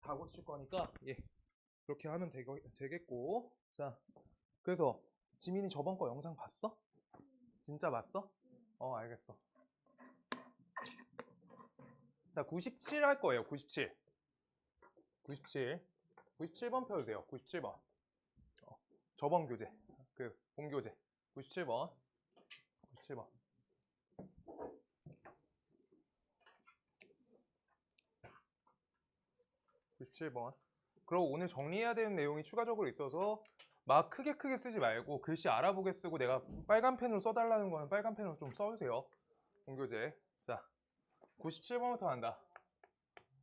다 고칠 거니까 그렇게 하면 되겠고. 자, 그래서 지민이 저번 거 영상 봤어? 진짜 봤어? 알겠어. 자, 97 할 거예요. 97. 97번 펴주세요. 97번. 저번 교재. 본교재. 97번. 97번. 97번. 그리고 오늘 정리해야 되는 내용이 추가적으로 있어서 막 크게 쓰지 말고 글씨 알아보게 쓰고 내가 빨간 펜으로 써달라는 거는 빨간 펜으로 좀 써주세요. 본교재. 자, 97번부터 한다.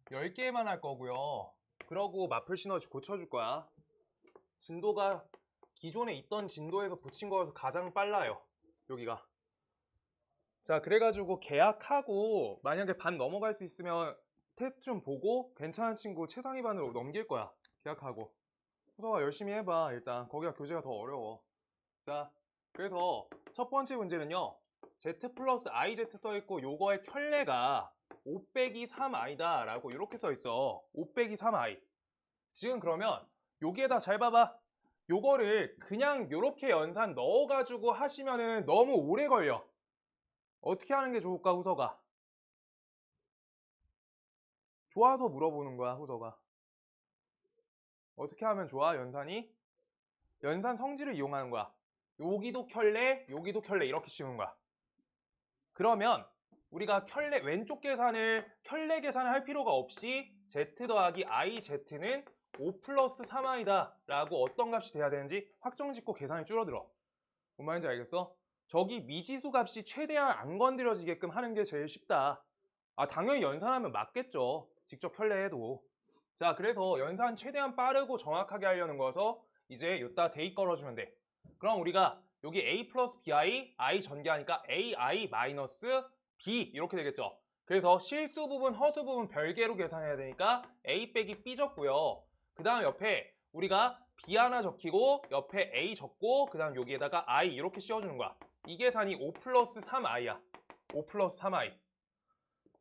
10개만 할 거고요. 그러고 마플 시너지 고쳐줄 거야. 진도가 기존에 있던 진도에서 붙인 거여서 가장 빨라요. 여기가. 자, 그래가지고 계약하고 만약에 반 넘어갈 수 있으면 테스트 좀 보고 괜찮은 친구 최상위 반으로 넘길 거야. 계약하고. 호서가 열심히 해봐. 일단 거기가 교재가 더 어려워. 자, 그래서 첫 번째 문제는요. Z 플러스 IZ 써있고 요거의 켤레가 5 빼기 3i다 라고 이렇게 써있어. 5 빼기 3i. 지금 그러면 여기에다 잘 봐봐. 요거를 그냥 요렇게 연산 넣어가지고 하시면은 너무 오래 걸려. 어떻게 하는 게 좋을까, 후서가? 좋아서 물어보는 거야, 후서가. 어떻게 하면 좋아, 연산이? 연산 성질을 이용하는 거야. 여기도 켤레, 여기도 켤레 이렇게 씌우는 거야. 그러면 우리가 왼쪽 계산을 켤레 계산을 할 필요가 없이 z 더하기 iz는 5 플러스 3i다 라고 어떤 값이 돼야 되는지 확정 짓고 계산이 줄어들어. 뭔 말인지 알겠어? 저기 미지수 값이 최대한 안 건드려지게끔 하는 게 제일 쉽다. 당연히 연산하면 맞겠죠. 직접 켤레 해도. 자, 그래서 연산 최대한 빠르고 정확하게 하려는 거여서 이제 요따 대입 걸어주면 돼. 그럼 우리가 여기 a 플러스 bi, i 전개하니까 ai 마이너스 b 이렇게 되겠죠. 그래서 실수 부분, 허수 부분 별개로 계산해야 되니까 a 빼기 b 적고요. 그 다음 옆에 우리가 b 하나 적히고 옆에 a 적고 그 다음 여기에다가 i 이렇게 씌워주는 거야. 이 계산이 5 플러스 3i야. 5 플러스 3i.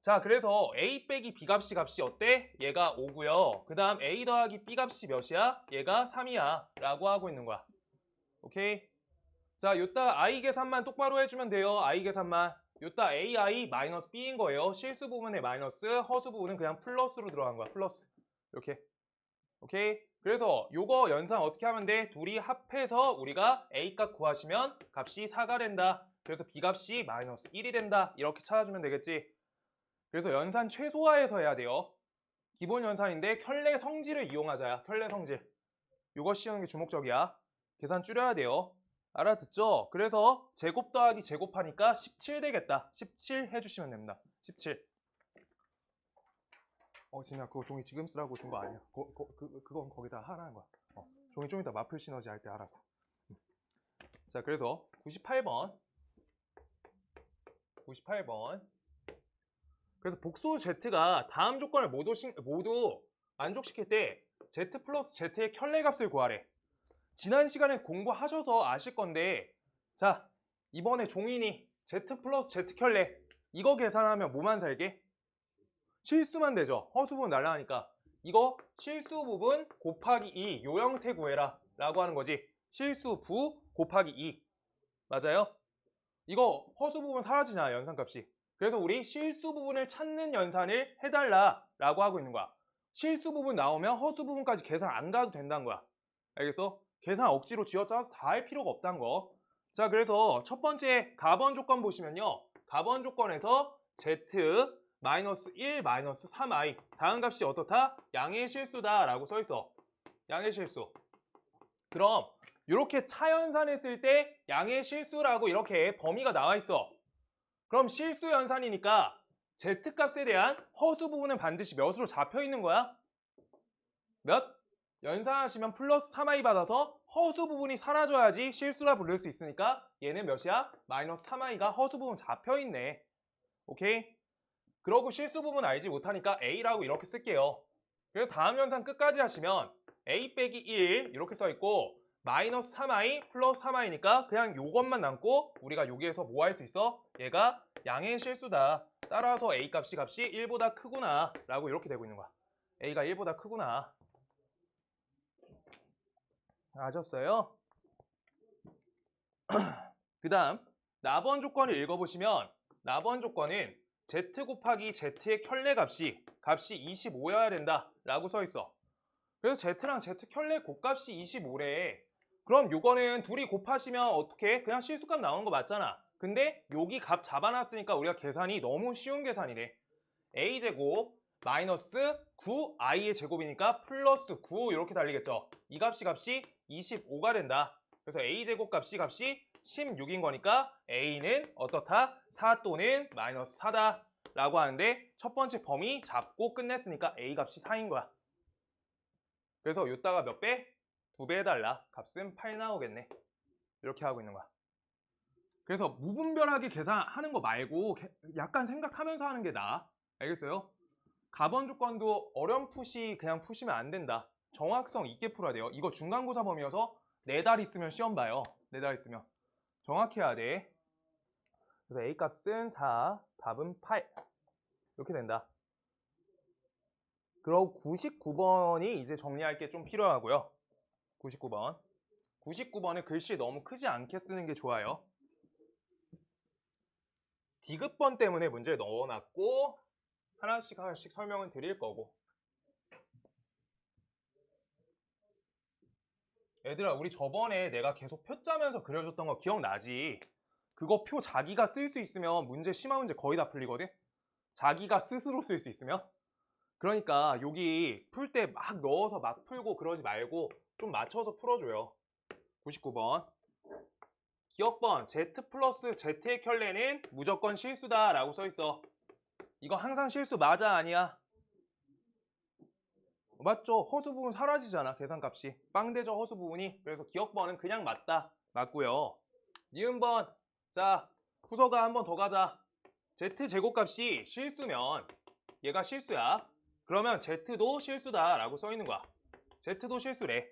자, 그래서 a 빼기 b 값이 어때? 얘가 5고요. 그 다음 a 더하기 b 값이 몇이야? 얘가 3이야 라고 하고 있는 거야. 오케이? 자, 요따 i 계산만 똑바로 해주면 돼요. i 계산만. 요따 ai 마이너스 b인 거예요. 실수 부분에 마이너스, 허수 부분은 그냥 플러스로 들어간 거야. 플러스. 이렇게. 오케이? 그래서 요거 연산 어떻게 하면 돼? 둘이 합해서 우리가 a 값 구하시면 값이 4가 된다. 그래서 b 값이 마이너스 1이 된다. 이렇게 찾아주면 되겠지. 그래서 연산 최소화해서 해야 돼요. 기본 연산인데 켤레 성질을 이용하자야. 켤레 성질. 요거 씌우는 게 주목적이야. 계산 줄여야 돼요. 알아듣죠? 그래서 제곱 더하기 제곱하니까 17 되겠다. 17 해주시면 됩니다. 17. 진아 그거 종이 지금 쓰라고 준 거 아니야. 그건 거기다 하라는 거야. 종이 좀 이따 마플 시너지 할 때 알아서. 자, 그래서 98번. 그래서 복수 Z가 다음 조건을 모두 만족시킬 때 Z 플러스 Z의 켤레 값을 구하래. 지난 시간에 공부하셔서 아실 건데, 자, 이번에 종인이 Z 플러스 Z 켤레 이거 계산하면 뭐만 살게? 실수만 되죠. 허수 부분 날라가니까 이거 실수 부분 곱하기 2 요 형태 구해라 라고 하는 거지. 실수 부 곱하기 2 맞아요? 이거 허수 부분 사라지잖아, 연산값이. 그래서 우리 실수 부분을 찾는 연산을 해달라 라고 하고 있는 거야. 실수 부분 나오면 허수 부분까지 계산 안 가도 된다는 거야. 알겠어? 계산 억지로 쥐어짜서 다 할 필요가 없다는 거. 자, 그래서 첫 번째 가번 조건 보시면요. 가번 조건에서 z 마이너스 1 마이너스 3i 다음 값이 어떻다? 양의 실수다 라고 써있어. 양의 실수. 그럼 이렇게 차연산했을 때 양의 실수라고 이렇게 범위가 나와 있어. 그럼 실수 연산이니까 z값에 대한 허수 부분은 반드시 몇으로 잡혀 있는 거야? 몇? 연산하시면 플러스 3i 받아서 허수 부분이 사라져야지 실수라 부를 수 있으니까 얘는 몇이야? 마이너스 3i가 허수 부분 잡혀 있네. 오케이? 그러고 실수 부분 알지 못하니까 a라고 이렇게 쓸게요. 그래서 다음 연산 끝까지 하시면 a 빼기 1 이렇게 써있고 마이너스 3i 플러스 3i니까 그냥 요것만 남고 우리가 여기에서 뭐 할 수 있어? 얘가 양의 실수다. 따라서 a 값이 1보다 크구나 라고 이렇게 되고 있는 거야. A가 1보다 크구나. 아셨어요? 그 다음 나번 조건을 읽어보시면 나번 조건은 Z 곱하기 Z의 켤레 값이 25여야 된다 라고 써 있어. 그래서 Z랑 Z 켤레 곱값이 25래. 그럼 요거는 둘이 곱하시면 어떻게? 그냥 실수값 나오는 거 맞잖아. 근데 여기 값 잡아놨으니까 우리가 계산이 너무 쉬운 계산이래. A제곱 마이너스 9i의 제곱이니까 플러스 9 이렇게 달리겠죠. 이 값이 25가 된다. 그래서 A제곱 값이 16인 거니까 A는 어떻다? 4 또는 마이너스 4다 라고 하는데 첫 번째 범위 잡고 끝냈으니까 A 값이 4인 거야. 그래서 요따가 몇 배? 2배 해달라. 값은 8 나오겠네. 이렇게 하고 있는 거야. 그래서 무분별하게 계산하는 거 말고 약간 생각하면서 하는 게 나아. 알겠어요? 가번 조건도 어렴풋이 그냥 푸시면 안 된다. 정확성 있게 풀어야 돼요. 이거 중간고사 범위여서 4달 있으면 시험 봐요. 4달 있으면. 정확히 해야 돼. 그래서 A 값은 4, 답은 8. 이렇게 된다. 그리고 99번이 이제 정리할 게 좀 필요하고요. 99번. 99번은 글씨 너무 크지 않게 쓰는 게 좋아요. 디귿번 때문에 문제 넣어놨고 하나씩 설명은 드릴 거고. 얘들아, 우리 저번에 내가 계속 표 짜면서 그려줬던 거 기억나지? 그거 표 자기가 쓸 수 있으면 심화 문제 거의 다 풀리거든? 자기가 스스로 쓸 수 있으면? 그러니까 여기 풀 때 막 넣어서 막 풀고 그러지 말고 좀 맞춰서 풀어줘요. 99번. 기억번 Z 플러스 Z의 켤레는 무조건 실수다 라고 써있어. 이거 항상 실수 맞아 아니야? 맞죠? 허수 부분 사라지잖아 계산값이. 빵대죠 허수 부분이. 그래서 기억번은 그냥 맞다. 맞고요. 니은번. 자 후서가 한 번 더 가자. Z제곱값이 실수면 얘가 실수야. 그러면 Z도 실수다 라고 써있는 거야. Z도 실수래.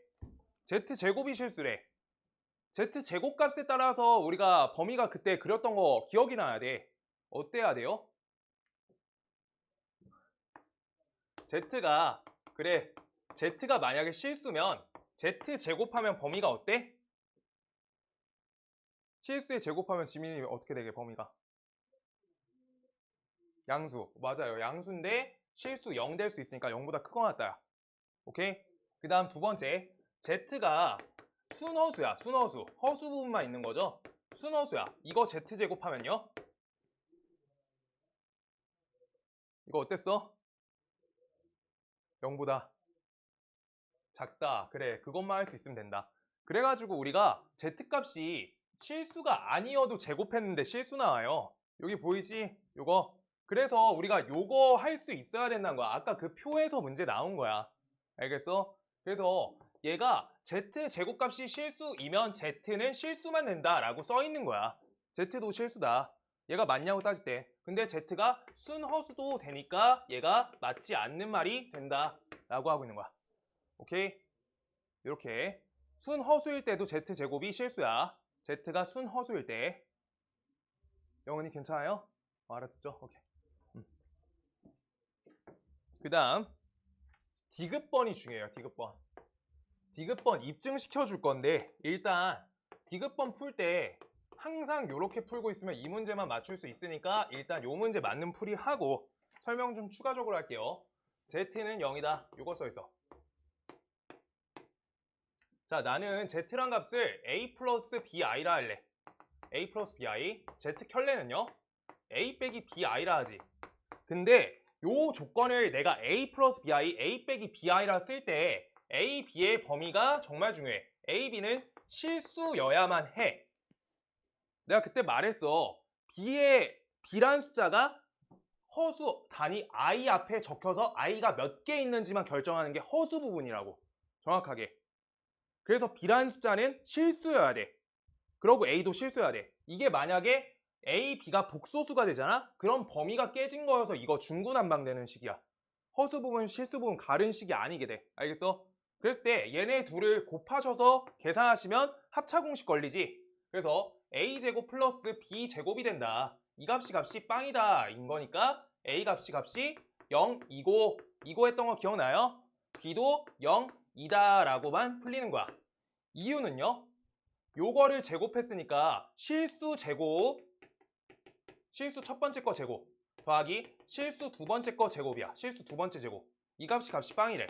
Z제곱이 실수래. Z제곱값에 따라서 우리가 범위가 그때 그렸던 거 기억이 나야 돼. 어때야 돼요? Z가 만약에 실수면 Z제곱하면 범위가 어때? 실수에 제곱하면 지민이 어떻게 되게 범위가? 양수. 맞아요. 양수인데 실수 0 될 수 있으니까 0보다 크거나 같다. 오케이? 그 다음 두 번째. Z가 순허수야. 순허수. 허수 부분만 있는 거죠. 순허수야. 이거 Z제곱하면요? 이거 어땠어? 0보다 작다. 그래. 그것만 할 수 있으면 된다. 그래가지고 우리가 Z값이 실수가 아니어도 제곱했는데 실수 나와요. 여기 보이지? 요거. 그래서 우리가 요거 할 수 있어야 된다는 거야. 아까 그 표에서 문제 나온 거야. 알겠어? 그래서 얘가 Z제곱값이 실수이면 Z는 실수만 낸다 라고 써 있는 거야. Z도 실수다. 얘가 맞냐고 따질 때. 근데 Z가 순허수도 되니까 얘가 맞지 않는 말이 된다 라고 하고 있는 거야. 오케이? 이렇게 순허수일 때도 Z제곱이 실수야. Z가 순허수일 때. 영은이 괜찮아요? 알아듣죠? 오케이. 그 다음 디귿번이 중요해요. 디귿번. 디귿번 입증시켜 줄 건데 일단 디귿번 풀 때 항상 이렇게 풀고 있으면 이 문제만 맞출 수 있으니까 일단 이 문제 맞는 풀이 하고 설명 좀 추가적으로 할게요. Z는 0이다. 이거 써있어. 자, 나는 Z란 값을 A 플러스 BI라 할래. A 플러스 BI. Z 켤레는요? A 빼기 BI라 하지. 근데 요 조건을 내가 A 플러스 BI, A 빼기 BI라 쓸 때 A, B의 범위가 정말 중요해. A, B는 실수여야만 해. 내가 그때 말했어. B란 숫자가 허수 단위 I 앞에 적혀서 I가 몇 개 있는지만 결정하는 게 허수 부분이라고. 정확하게. 그래서 B라는 숫자는 실수여야 돼. 그러고 A도 실수여야 돼. 이게 만약에 A, B가 복소수가 되잖아? 그럼 범위가 깨진 거여서 이거 중구난방되는 식이야. 허수 부분, 실수 부분 가른 식이 아니게 돼. 알겠어? 그랬을 때 얘네 둘을 곱하셔서 계산하시면 합차 공식 걸리지. 그래서 A제곱 플러스 B제곱이 된다. 이 값이 빵이다 인 거니까 A 값이 0이고 이고 했던 거 기억나요? b도 0이다 라고만 풀리는 거야. 이유는요, 요거를 제곱했으니까 실수 제곱, 실수 첫 번째 거 제곱 더하기 실수 두 번째 거 제곱이야. 실수 두 번째 제곱. 이 값이 빵이래.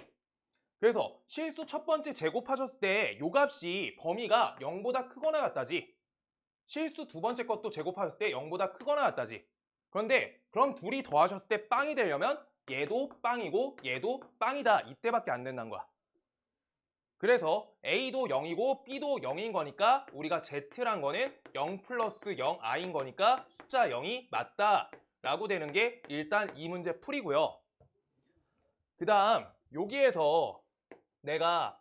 그래서 실수 첫 번째 제곱하셨을 때 요 값이 범위가 0보다 크거나 같다지, 실수 두 번째 것도 제곱하셨을 때 0보다 크거나 같다지. 그런데 그럼 둘이 더하셨을 때 빵이 되려면 얘도 빵이고 얘도 빵이다, 이때밖에 안 된다는 거야. 그래서 A도 0이고 B도 0인 거니까 우리가 Z란 거는 0 플러스 0i인 거니까 숫자 0이 맞다 라고 되는 게 일단 이 문제 풀이고요. 그 다음 여기에서 내가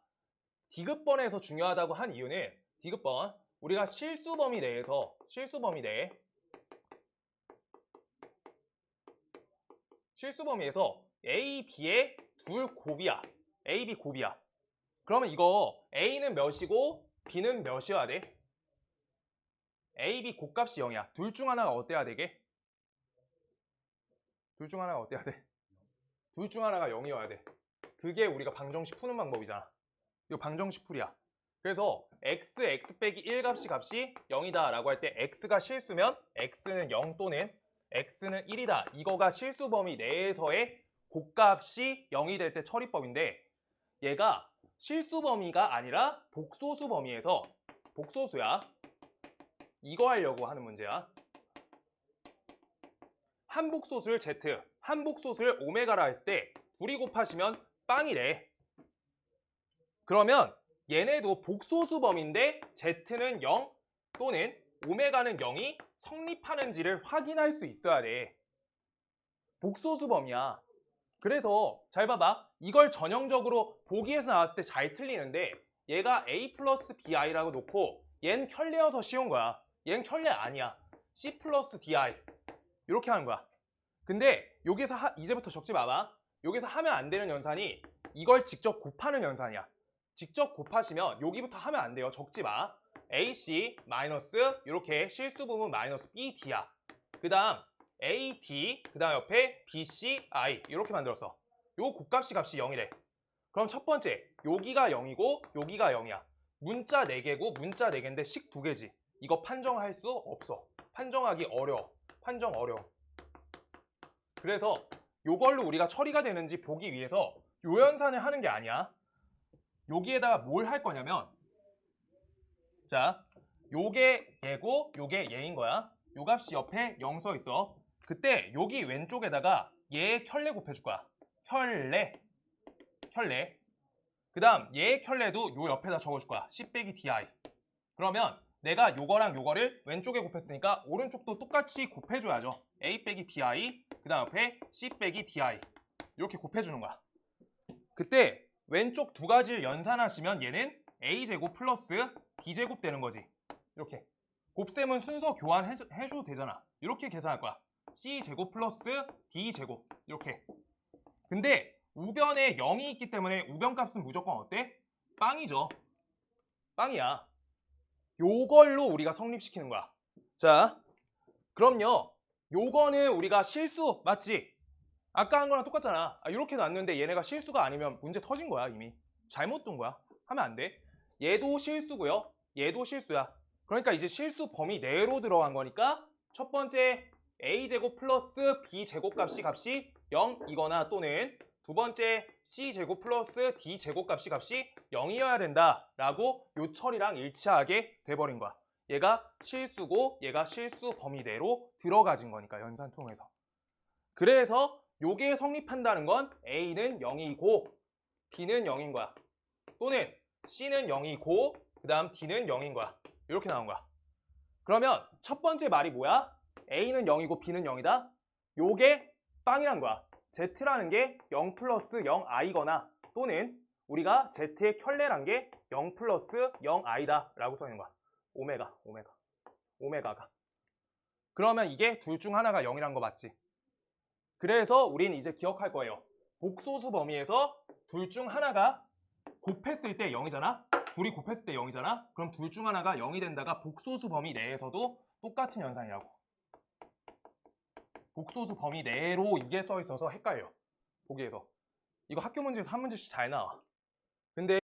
디귿번에서 중요하다고 한 이유는, 디귿번 우리가 실수 범위 내에서 실수 범위에서 A, B의 둘 곱이야. A, B 곱이야. 그러면 이거 A는 몇이고 B는 몇이어야 돼? A, B 곱값이 0이야. 둘 중 하나가 어때야 되게? 둘 중 하나가 어때야 돼? 둘 중 하나가 0이어야 돼. 그게 우리가 방정식 푸는 방법이잖아. 이거 방정식 풀이야. 그래서 x 빼기 1 값이 0이다 라고 할 때 x가 실수면 x는 0 또는 x는 1이다. 이거가 실수 범위 내에서의 곱값이 0이 될 때 처리법인데, 얘가 실수 범위가 아니라 복소수 범위에서 복소수야. 이거 하려고 하는 문제야. 한복소수를 Z, 한복소수를 오메가라 했을 때 둘이 곱하시면 빵이래. 그러면 얘네도 복소수 범위인데 Z는 0 또는 오메가는 0이 성립하는지를 확인할 수 있어야 돼. 복소수 범위야. 그래서 잘 봐봐. 이걸 전형적으로 보기에서 나왔을 때 잘 틀리는데, 얘가 A 플러스 BI라고 놓고 얘는 켤레여서 쉬운 거야. 얘는 켤레 아니야. C 플러스 DI 이렇게 하는 거야. 근데 여기서 이제부터 적지 마봐. 여기서 하면 안 되는 연산이 이걸 직접 곱하는 연산이야. 직접 곱하시면 여기부터 하면 안 돼요. 적지 마. AC 마이너스 이렇게 실수 부분 마이너스 BD야. 그 다음 AD, 그 다음 옆에 BCI 이렇게 만들었어. 요 곱값이 0이래. 그럼 첫 번째, 여기가 0이고 여기가 0이야. 문자 4개고 문자 4개인데 식 2개지. 이거 판정할 수 없어. 판정하기 어려워. 판정 어려워. 그래서 요걸로 우리가 처리가 되는지 보기 위해서 요 연산을 하는 게 아니야. 여기에다가 뭘 할 거냐면, 자, 요게 얘고 요게 얘인 거야. 요 값이 옆에 0 써 있어. 그때 여기 왼쪽에다가 얘의 켤레 곱해줄 거야. 켤레. 그 다음 얘의 켤레도 요 옆에다 적어줄 거야. C 빼기 DI. 그러면 내가 요거랑 요거를 왼쪽에 곱했으니까 오른쪽도 똑같이 곱해줘야죠. A 빼기 BI, 그 다음 옆에 C 빼기 DI 이렇게 곱해주는 거야. 그때 왼쪽 두 가지를 연산하시면 얘는 A제곱 플러스 B제곱 되는 거지. 이렇게 곱셈은 순서 교환해줘도 되잖아. 이렇게 계산할 거야. C제곱 플러스 D제곱 이렇게. 근데 우변에 0이 있기 때문에 우변값은 무조건 어때? 빵이죠. 빵이야. 요걸로 우리가 성립시키는 거야. 자, 그럼요. 요거는 우리가 실수 맞지? 아까 한 거랑 똑같잖아. 이렇게 놨는데 얘네가 실수가 아니면 문제 터진 거야. 이미 잘못 둔 거야. 하면 안 돼. 얘도 실수고요. 얘도 실수야. 그러니까 이제 실수 범위 내로 들어간 거니까 첫 번째 A제곱 플러스 B제곱 값이 0이거나 또는 두 번째 C제곱 플러스 D제곱 값이 0이어야 된다라고 요 처리랑 일치하게 돼버린 거야. 얘가 실수고 얘가 실수 범위 내로 들어가진 거니까 연산 통해서. 그래서 요게 성립한다는 건 A는 0이고 B는 0인 거야. 또는 C는 0이고 그 다음 D는 0인 거야. 이렇게 나온 거야. 그러면 첫 번째 말이 뭐야? A는 0이고 B는 0이다. 요게 빵이란 거야. Z라는 게 0 플러스 0i거나 또는 우리가 Z의 켤레란 게 0 플러스 0i다 라고 써있는 거야. 오메가가. 그러면 이게 둘 중 하나가 0이란 거 맞지? 그래서 우린 이제 기억할 거예요. 복소수 범위에서 둘 중 하나가 곱했을 때 0이잖아? 둘이 곱했을 때 0이잖아? 그럼 둘 중 하나가 0이 된다가 복소수 범위 내에서도 똑같은 현상이라고. 복소수 범위 내로 이게 써 있어서 헷갈려. 보기에서. 이거 학교 문제에서 한 문제씩 잘 나와. 근데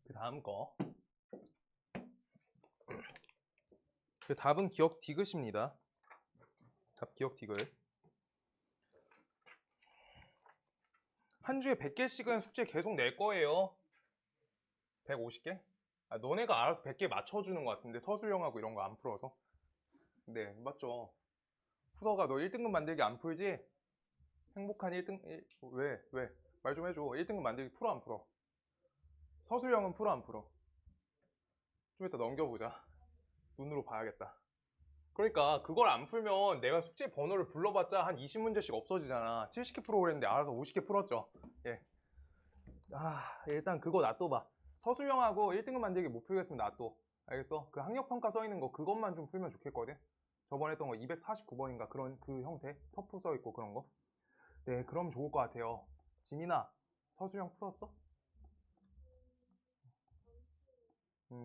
그 다음 거. 그 답은 기억 디귿입니다. 답 기억 디귿. 한 주에 100개씩은 숙제 계속 낼 거예요. 150개? 아, 너네가 알아서 100개 맞춰주는 것 같은데 서술형하고 이런 거 안 풀어서. 네, 맞죠. 후서가 너 1등급 만들기 안 풀지? 행복한 1등... 왜? 왜? 말 좀 해줘. 1등급 만들기 풀어 안 풀어? 서술형은 풀어 안 풀어? 좀 이따 넘겨보자. 눈으로 봐야겠다. 그러니까 그걸 안 풀면 내가 숙제 번호를 불러봤자 한 20문제씩 없어지잖아. 70개 풀어 그랬는데 알아서 50개 풀었죠. 예. 일단 그거 놔둬봐. 서술형하고 1등급 만들기 못 풀겠으면 놔둬. 알겠어? 그 학력평가 써있는 거 그것만 좀 풀면 좋겠거든. 저번에 했던 거 249번인가 그런 그 형태 터프 써있고 그런 거. 네, 그럼 좋을 것 같아요. 지민아, 서술형 풀었어?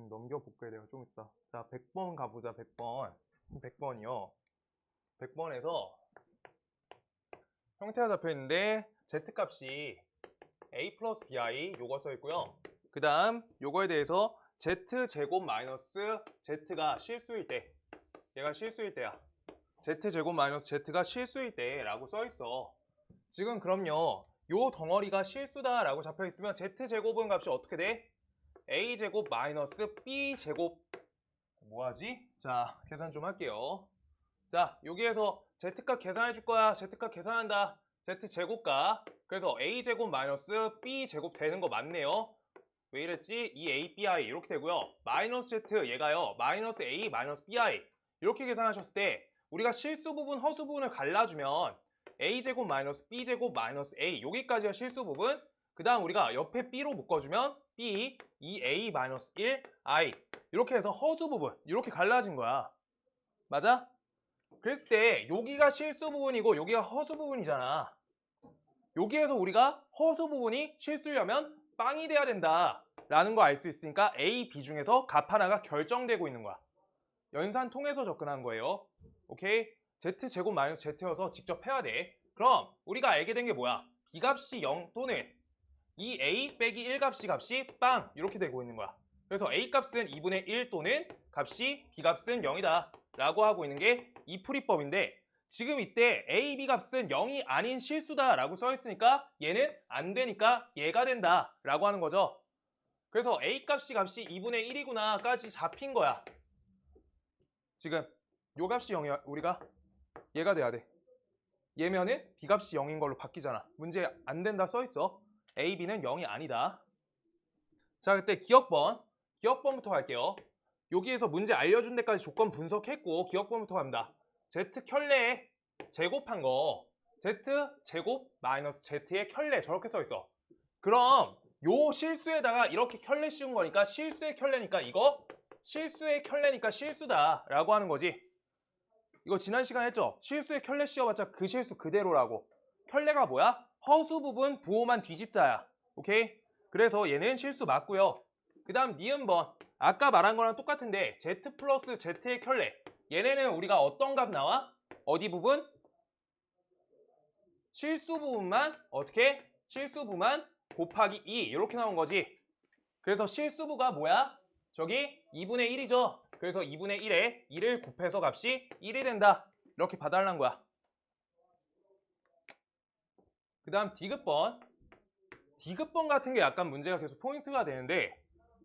넘겨볼게 내가 좀 이따. 자, 100번 가보자. 100번 100번이요 100번에서 형태가 잡혀있는데 z값이 a 플러스 bi 요거 써있고요. 그 다음 요거에 대해서 z제곱 마이너스 z가 실수일 때, 얘가 실수일 때야. z제곱 마이너스 z가 실수일 때 라고 써있어. 지금 그럼요, 요 덩어리가 실수다 라고 잡혀있으면 z제곱은 값이 어떻게 돼? a제곱 마이너스 b제곱. 뭐하지? 자, 계산 좀 할게요. 자, 여기에서 z값 계산해 줄 거야. z값 계산한다. z제곱값. 그래서 a제곱 마이너스 b제곱 되는 거 맞네요. 왜 이랬지? 2abi 이렇게 되고요. 마이너스 z 얘가요. 마이너스 a 마이너스 bi 이렇게 계산하셨을 때 우리가 실수 부분, 허수 부분을 갈라주면 a제곱 마이너스 b제곱 마이너스 a 여기까지가 실수 부분. 그 다음 우리가 옆에 b로 묶어주면 b 2a 마이너스 1i 이렇게 해서 허수 부분 이렇게 갈라진 거야. 맞아? 그랬을 때 여기가 실수 부분이고 여기가 허수 부분이잖아. 여기에서 우리가 허수 부분이 실수려면 빵이 돼야 된다 라는 거 알 수 있으니까 A, B 중에서 값 하나가 결정되고 있는 거야. 연산 통해서 접근한 거예요. 오케이? Z제곱 마이너스 Z여서 직접 해야 돼. 그럼 우리가 알게 된 게 뭐야? B값이 0 또는 2A 빼기 1값이 빵 이렇게 되고 있는 거야. 그래서 A값은 2분의 1 또는 값이 B값은 0이다 라고 하고 있는 게 이 풀이법인데, 지금 이때 A, B 값은 0이 아닌 실수다 라고 써 있으니까 얘는 안 되니까 얘가 된다 라고 하는 거죠. 그래서 A 값이 2분의 1이구나 까지 잡힌 거야. 지금 요 값이 0이야. 우리가 얘가 돼야 돼. 얘면은 B 값이 0인 걸로 바뀌잖아. 문제 안 된다 써 있어. A, B는 0이 아니다. 자, 그때 기억번부터 갈게요. 여기에서 문제 알려준 데까지 조건 분석했고 기억번부터 갑니다. Z 켤레에 제곱한 거 Z 제곱 마이너스 Z의 켤레 저렇게 써 있어. 그럼 요 실수에다가 이렇게 켤레 씌운 거니까 실수의 켤레니까 이거 실수의 켤레니까 실수다 라고 하는 거지. 이거 지난 시간에 했죠? 실수의 켤레 씌워봤자 그 실수 그대로라고. 켤레가 뭐야? 허수 부분 부호만 뒤집자야. 오케이? 그래서 얘는 실수 맞고요. 그 다음 니은번 아까 말한 거랑 똑같은데 Z 플러스 Z의 켤레 얘네는 우리가 어떤 값 나와? 어디 부분? 실수 부분만 어떻게? 실수 부분만 곱하기 2 이렇게 나온 거지. 그래서 실수부가 뭐야? 저기 2분의 1이죠. 그래서 2분의 1에 2를 곱해서 값이 1이 된다. 이렇게 봐달라는 거야. 그 다음 디귿번. 디귿번 같은 게 약간 문제가 계속 포인트가 되는데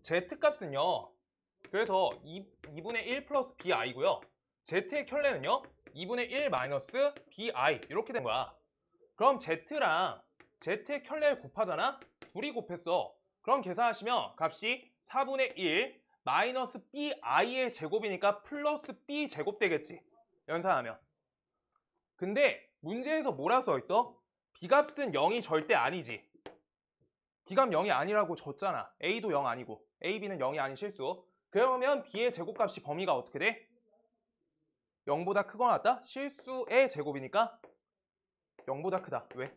Z값은요. 그래서 2분의 1 플러스 BI고요. Z의 켤레는요. 2분의 1 마이너스 BI 이렇게 된 거야. 그럼 Z랑 Z의 켤레를 곱하잖아? 둘이 곱했어. 그럼 계산하시면 값이 4분의 1 마이너스 BI의 제곱이니까 플러스 B 제곱 되겠지. 연산하면. 근데 문제에서 뭐라 써 있어? B값은 0이 절대 아니지. B값 0이 아니라고 줬잖아. A도 0 아니고 A, B는 0이 아닌 실수. 그러면 B의 제곱값이 범위가 어떻게 돼? 0보다 크거나 같다? 실수의 제곱이니까 0보다 크다. 왜?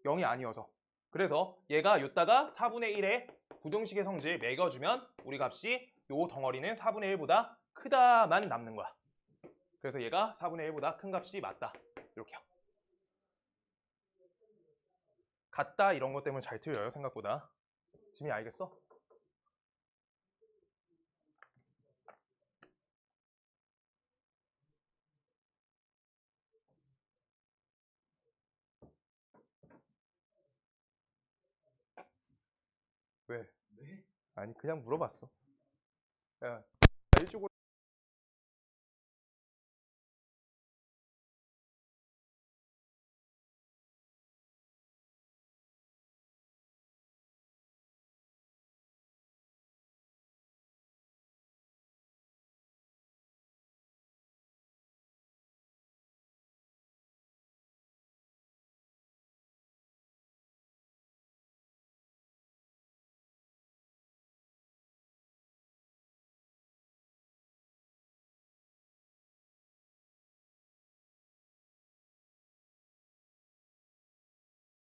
0이 아니어서. 그래서 얘가 요따가 4분의 1의 부등식의 성질 매겨주면 우리 값이 요 덩어리는 4분의 1보다 크다만 남는 거야. 그래서 얘가 4분의 1보다 큰 값이 맞다. 이렇게요. 같다 이런 것 때문에 잘 틀려요 생각보다. 지민이 알겠어? 왜? 네? 아니 그냥 물어봤어. 야, 이쪽으로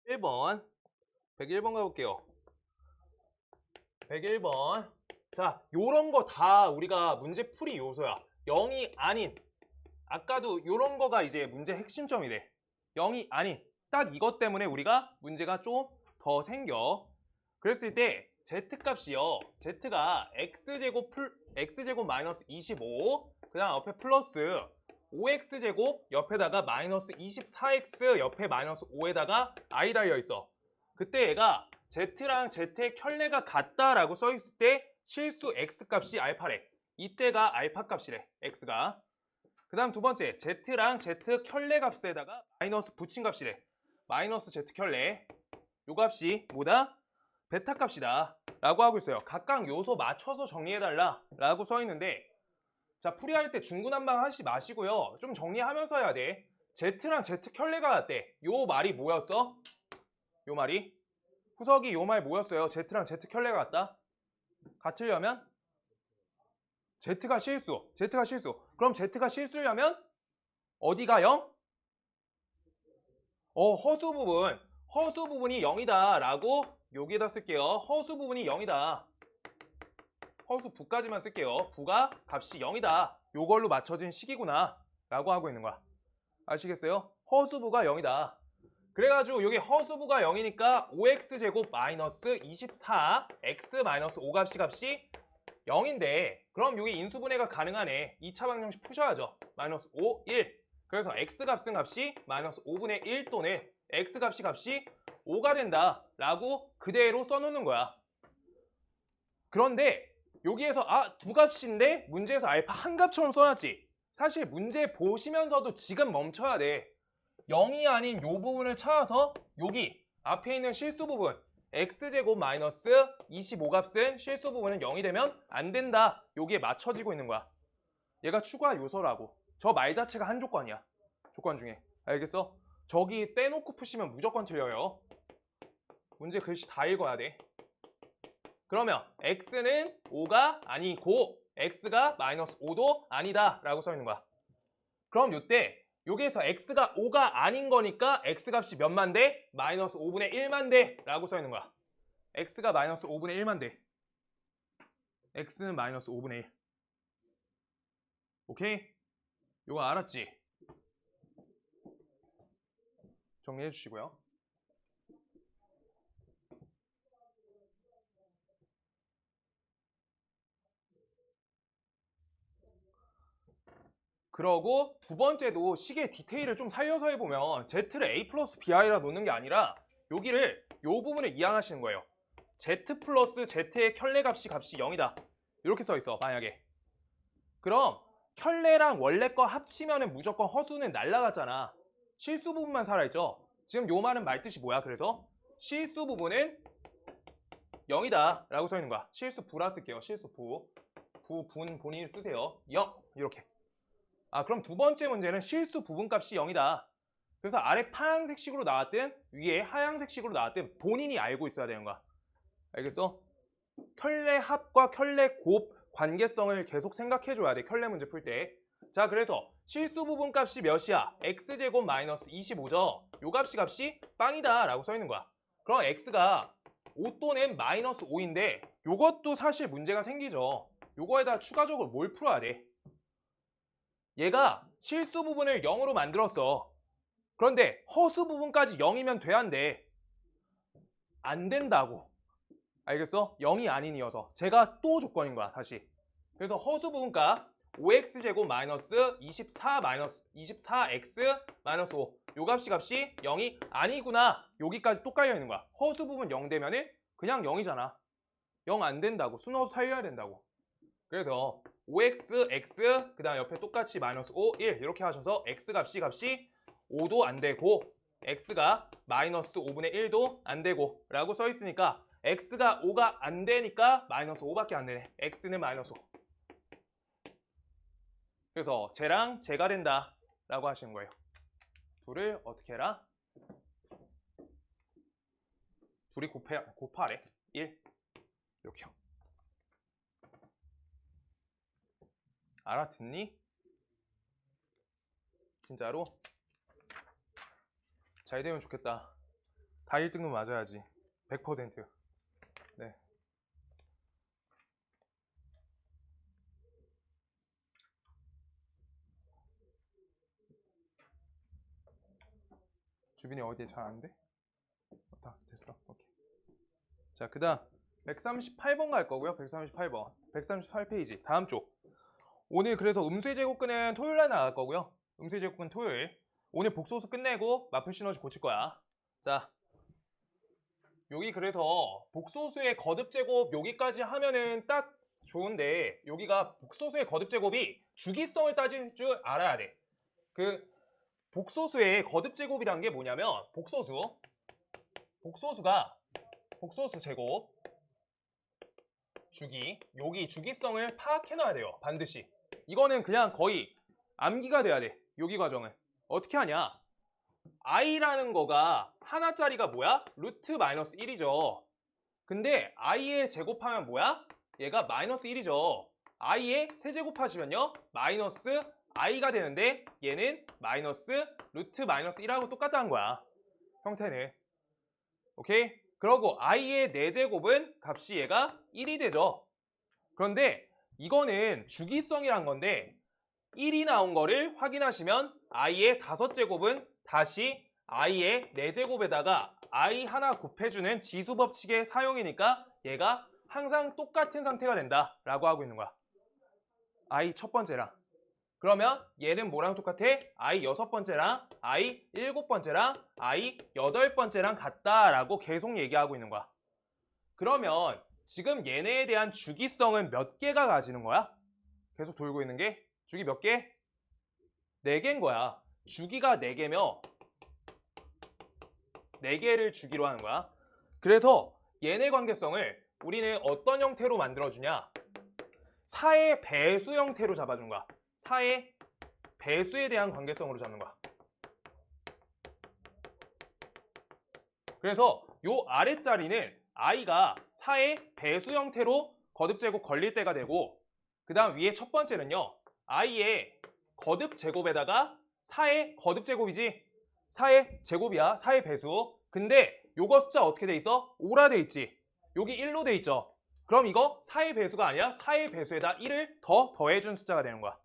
1번 101번 가볼게요. 101번. 자, 요런 거 다 우리가 문제 풀이 요소야. 0이 아닌 아까도 요런 거가 이제 문제 핵심점이 돼. 0이 아닌 딱 이것 때문에 우리가 문제가 좀 더 생겨. 그랬을 때 Z값이요. Z가 X제곱 마이너스 25 그 다음 옆에 플러스 5X제곱 옆에다가 마이너스 24X 옆에 마이너스 5에다가 I 달려 있어. 그때 얘가 Z랑 Z의 켤레가 같다라고 써있을 때 실수 X값이 알파래. 이때가 알파 값이래. X가. 그 다음 두 번째 Z랑 Z 켤레 값에다가 마이너스 붙인 값이래. 마이너스 Z 켤레 요 값이 뭐다? 베타 값이다 라고 하고 있어요. 각각 요소 맞춰서 정리해달라 라고 써있는데 자 풀이할 때 중구난방 하지 마시고요. 좀 정리하면서 해야 돼. Z랑 Z 켤레가 같대. 요 말이 뭐였어? 요 말이 후석이 요 말 뭐였어요? Z랑 Z 켤레가 같다? 같으려면 Z가 실수. 그럼 Z가 실수려면 어디가 0? 허수 부분이 0이다 라고 여기에다 쓸게요. 허수 부분이 0이다. 허수 부까지만 쓸게요. 부가 값이 0이다. 요걸로 맞춰진 식이구나 라고 하고 있는 거야. 아시겠어요? 허수부가 0이다. 그래가지고 여기 허수부가 0이니까 5x제곱 마이너스 24 x 마이너스 5 값이 0인데 그럼 여기 인수분해가 가능하네. 2차 방정식 푸셔야죠. 마이너스 5, 1 그래서 x값은 값이 마이너스 5분의 1 또는 x값이 5가 된다 라고 그대로 써놓는 거야. 그런데 여기에서 두 값인데 문제에서 알파 한 값처럼 써놨지. 사실 문제 보시면서도 지금 멈춰야 돼. 0이 아닌 이 부분을 찾아서 여기 앞에 있는 실수 부분 x제곱 마이너스 25값은 실수 부분은 0이 되면 안 된다. 여기에 맞춰지고 있는 거야. 얘가 추가 요소라고. 저 말 자체가 한 조건이야. 조건 중에. 알겠어? 저기 떼놓고 푸시면 무조건 틀려요. 문제 글씨 다 읽어야 돼. 그러면 x는 5가 아니고 x가 마이너스 5도 아니다 라고 써 있는 거야. 그럼 이때 여기에서 x가 5가 아닌 거니까 x값이 몇만 대? 마이너스 5분의 1만 대 라고 써 있는 거야. x가 마이너스 5분의 1만 대. x는 마이너스 5분의 1. 오케이? 이거 알았지? 정리해 주시고요. 그러고 두 번째도 식의 디테일을 좀 살려서 해보면 z를 a 플러스 bi라 놓는 게 아니라 여기를 요 부분을 이항하시는 거예요. z 플러스 z의 켤레 값이 0이다. 이렇게 써 있어 만약에. 그럼 켤레랑 원래 거 합치면 무조건 허수는 날라갔잖아. 실수 부분만 살아있죠. 지금 요 말은 말뜻이 뭐야? 그래서 실수 부분은 0이다 라고 써 있는 거야. 실수 부라 쓸게요. 실수 부. 본인 쓰세요. 0 이렇게. 그럼 두 번째 문제는 실수 부분값이 0이다. 그래서 아래 파란색식으로 나왔든 위에 하얀색식으로 나왔든 본인이 알고 있어야 되는 거야. 알겠어? 켤레 합과 켤레 곱 관계성을 계속 생각해 줘야 돼. 켤레 문제 풀 때. 자, 그래서 실수 부분값이 몇이야? x제곱 마이너스 25죠. 요 값이 빵이다 라고 써 있는 거야. 그럼 x가 5 또는 마이너스 5인데 요것도 사실 문제가 생기죠. 요거에다 추가적으로 뭘 풀어야 돼? 얘가 실수 부분을 0으로 만들었어. 그런데 허수 부분까지 0이면 돼야 안 돼. 안 된다고. 알겠어? 0이 아닌 이어서. 제가 또 조건인 거야, 다시. 그래서 허수 부분값 5x제곱 마이너스 24 마이너스 24x 마이너스 5. 요 값이 0이 아니구나. 여기까지 또 깔려 있는 거야. 허수 부분 0 되면은 그냥 0이잖아. 0 안 된다고. 순허수 살려야 된다고. 그래서 5x, x, 그 다음 옆에 똑같이 마이너스 5, 1 이렇게 하셔서 x 값이 5도 안 되고 x가 마이너스 5분의 1도 안 되고 라고 써 있으니까 x가 5가 안 되니까 마이너스 5밖에 안 되네. x는 마이너스 5. 그래서 쟤랑 쟤가 된다 라고 하시는 거예요. 둘을 어떻게 해라? 둘이 곱하래. 1 이렇게요. 알아듣니? 진짜로? 잘 되면 좋겠다. 다 1등급 맞아야지. 100%. 네. 주빈이 어디에 잘 안 돼? 다 됐어. 오케이. 자, 그 다음 138번 갈 거고요. 138번. 138페이지. 다음 쪽. 오늘 그래서 음수의 제곱근은 토요일날 나갈 거고요. 음수의 제곱근 토요일. 오늘 복소수 끝내고 마플 시너지 고칠 거야. 자, 여기 그래서 복소수의 거듭 제곱 여기까지 하면은 딱 좋은데 여기가 복소수의 거듭 제곱이 주기성을 따질 줄 알아야 돼. 그 복소수의 거듭 제곱이란 게 뭐냐면 복소수가 복소수 제곱 주기 여기 주기성을 파악해 놔야 돼요. 반드시. 이거는 그냥 거의 암기가 돼야 돼. 여기 과정은. 어떻게 하냐? i라는 거가 하나짜리가 뭐야? 루트 마이너스 1이죠. 근데 i에 제곱하면 뭐야? 얘가 마이너스 1이죠. i에 세제곱하시면요. 마이너스 i가 되는데 얘는 마이너스 루트 마이너스 1하고 똑같다는 거야. 형태는. 오케이? 그러고 i의 4제곱은 값이 얘가 1이 되죠. 그런데 이거는 주기성이란 건데 1이 나온 거를 확인하시면 i의 5제곱은 다시 i의 4제곱에다가 i 하나 곱해주는 지수법칙의 사용이니까 얘가 항상 똑같은 상태가 된다 라고 하고 있는 거야. i 첫 번째랑. 그러면 얘는 뭐랑 똑같아? i 6번째랑 i 7번째랑 i 8번째랑 같다라고 계속 얘기하고 있는 거야. 그러면 지금 얘네에 대한 주기성은 몇 개가 가지는 거야? 계속 돌고 있는 게 주기 몇 개? 4개인 거야. 주기가 4개며 4개를 주기로 하는 거야. 그래서 얘네 관계성을 우리는 어떤 형태로 만들어주냐? 4의 배수 형태로 잡아주는 거야. 4의 배수에 대한 관계성으로 잡는 거야. 그래서 요 아랫자리는 i가 4의 배수 형태로 거듭제곱 걸릴 때가 되고, 그 다음 위에 첫 번째는요, i의 거듭제곱에다가 4의 거듭제곱이지, 4의 제곱이야. 4의 배수. 근데 요거 숫자 어떻게 돼 있어? 5라 돼 있지. 여기 1로 돼 있죠. 그럼 이거 4의 배수가 아니라 4의 배수에다 1을 더 더해준 숫자가 되는 거야.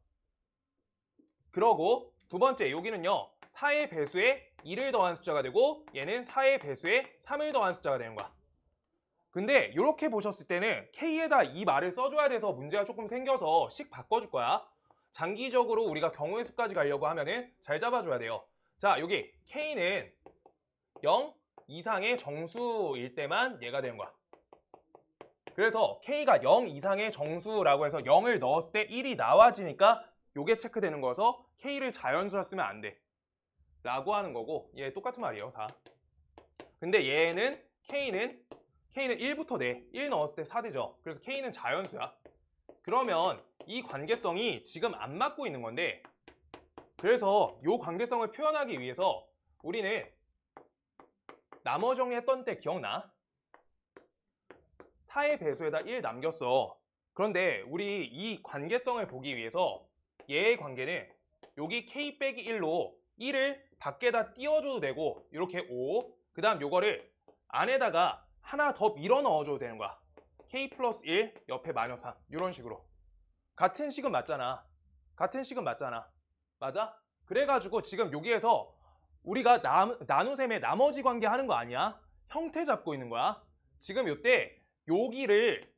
그러고 두 번째 여기는요, 4의 배수에 2를 더한 숫자가 되고, 얘는 4의 배수에 3을 더한 숫자가 되는 거야. 근데 이렇게 보셨을 때는 K에다 이 말을 써줘야 돼서 문제가 조금 생겨서 식 바꿔줄 거야. 장기적으로 우리가 경우의 수까지 가려고 하면은 잘 잡아줘야 돼요. 자, 여기 K는 0 이상의 정수일 때만 얘가 되는 거야. 그래서 K가 0 이상의 정수라고 해서 0을 넣었을 때 1이 나와지니까 요게 체크되는 거여서 K를 자연수라 쓰면 안 돼. 라고 하는 거고, 얘 똑같은 말이에요, 다. 근데 얘는 K는 1부터 4, 1 넣었을 때 4되죠. 그래서 K는 자연수야. 그러면 이 관계성이 지금 안 맞고 있는 건데, 그래서 이 관계성을 표현하기 위해서 우리는 나머 정리했던 때 기억나? 4의 배수에다 1 남겼어. 그런데 우리 이 관계성을 보기 위해서 얘의 관계는 여기 K 빼기 1로 1을 밖에다 띄워줘도 되고, 이렇게 5, 그 다음 요거를 안에다가 하나 더 밀어 넣어줘도 되는 거야. K 플러스 1 옆에 마이너스 3 이런 식으로. 같은 식은 맞잖아. 같은 식은 맞잖아. 맞아? 그래가지고 지금 여기에서 우리가 나누셈의 나머지 관계 하는 거 아니야? 형태 잡고 있는 거야. 지금 요때 여기를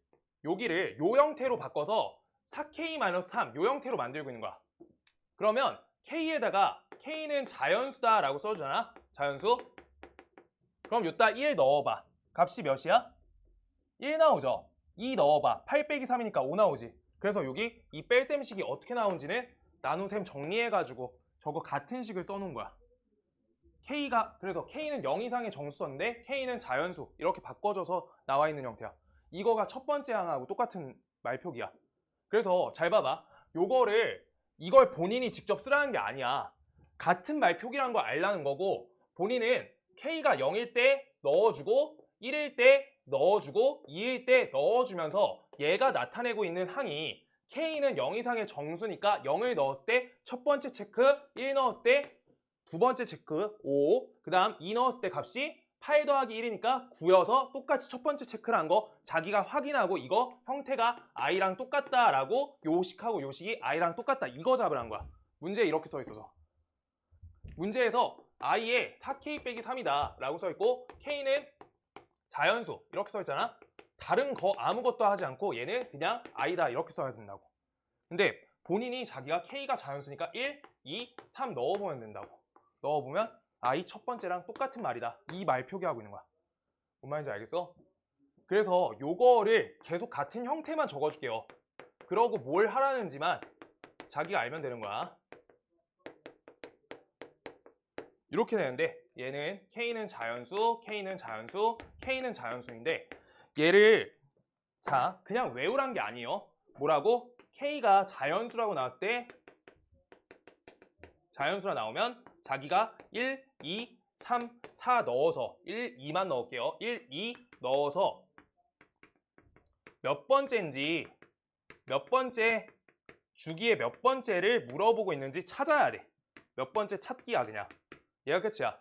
요 형태로 바꿔서 4K-3 요 형태로 만들고 있는 거야. 그러면 K에다가 K는 자연수다 라고 써주잖아. 자연수. 그럼 요따 1 넣어봐. 값이 몇이야? 1 나오죠. 2 넣어봐. 8 빼기 3이니까 5 나오지. 그래서 여기 이 뺄셈식이 어떻게 나온지는 나눗셈 정리해가지고 저거 같은 식을 써놓은 거야. 그래서 K는 0 이상의 정수였는데 K는 자연수 이렇게 바꿔줘서 나와 있는 형태야. 이거가 첫 번째 항하고 똑같은 말표기야. 그래서 잘 봐봐. 이걸 본인이 직접 쓰라는 게 아니야. 같은 말표기라는 걸 알라는 거고, 본인은 K가 0일 때 넣어주고 1일 때 넣어주고 2일 때 넣어주면서 얘가 나타내고 있는 항이 K는 0 이상의 정수니까 0을 넣었을 때 첫 번째 체크, 1 넣었을 때 두 번째 체크 5, 그 다음 2 넣었을 때 값이 8 더하기 1이니까 9여서 똑같이 첫 번째 체크를 한 거 자기가 확인하고 이거 형태가 i랑 똑같다라고 요식하고 요식이 i랑 똑같다 이거 잡으라는 거야. 문제에 이렇게 써 있어서. 문제에서 i에 4k 빼기 3이다 라고 써 있고 k는 자연수 이렇게 써 있잖아. 다른 거 아무것도 하지 않고 얘는 그냥 i다 이렇게 써야 된다고. 근데 본인이 자기가 k가 자연수니까 1, 2, 3 넣어보면 된다고. 넣어보면 i 첫 번째랑 똑같은 말이다. 이 말 표기하고 있는 거야. 뭔 말인지 알겠어? 그래서 요거를 계속 같은 형태만 적어줄게요. 그러고 뭘 하라는지만 자기가 알면 되는 거야. 이렇게 되는데 얘는 K는 자연수, K는 자연수, K는 자연수인데 얘를 자 그냥 외우란 게 아니에요. 뭐라고? K가 자연수라고 나왔을 때 자연수라 나오면 자기가 1, 2, 3, 4 넣어서 1, 2만 넣을게요. 1, 2 넣어서 몇 번째인지 몇 번째 주기의 몇 번째를 물어보고 있는지 찾아야 돼. 몇 번째 찾기야 그냥. 얘가 끝이야.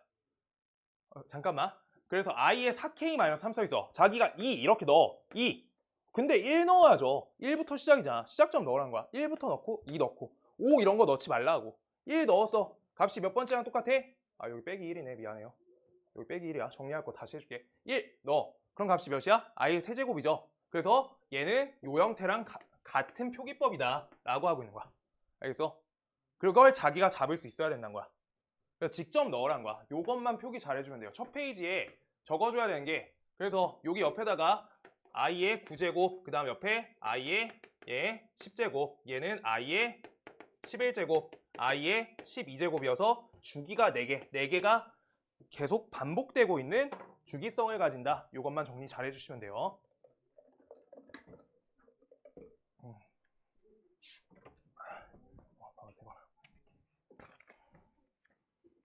잠깐만. 그래서 i에 4k-3 써있어. 자기가 2 이렇게 넣어. 2. 근데 1 넣어야죠. 1부터 시작이잖아. 시작점 넣으라는 거야. 1부터 넣고 2 넣고 5 이런 거 넣지 말라고. 1 넣었어. 값이 몇 번째랑 똑같아? 아 여기 빼기 1이네. 미안해요. 여기 빼기 1이야. 정리할 거 다시 해줄게. 1 넣어. 그럼 값이 몇이야? i의 세제곱이죠. 그래서 얘는 요 형태랑 같은 표기법이다 라고 하고 있는 거야. 알겠어? 그걸 자기가 잡을 수 있어야 된다는 거야. 그래서 직접 넣으라는 거야. 요것만 표기 잘해주면 돼요. 첫 페이지에 적어줘야 되는 게, 그래서 여기 옆에다가 i의 9제곱, 그 다음 옆에 i의 10제곱, 얘는 i의 11제곱, i의 12제곱이어서 주기가 4개, 4개가 계속 반복되고 있는 주기성을 가진다. 이것만 정리 잘 해주시면 돼요.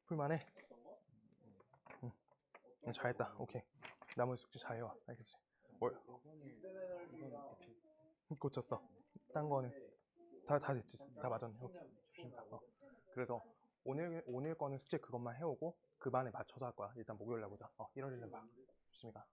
풀만해. 잘했다. 오케이. 나머지 숙제 잘 해와. 알겠지? 고쳤어. 딴 거는 다 됐지. 다 맞았네. 오케이. 조심해. 그래서 오늘 거는 숙제 그것만 해오고 그 반에 맞춰서 할 거야. 일단 목요일 날 보자. 1월 1일 봐. 조심히 가.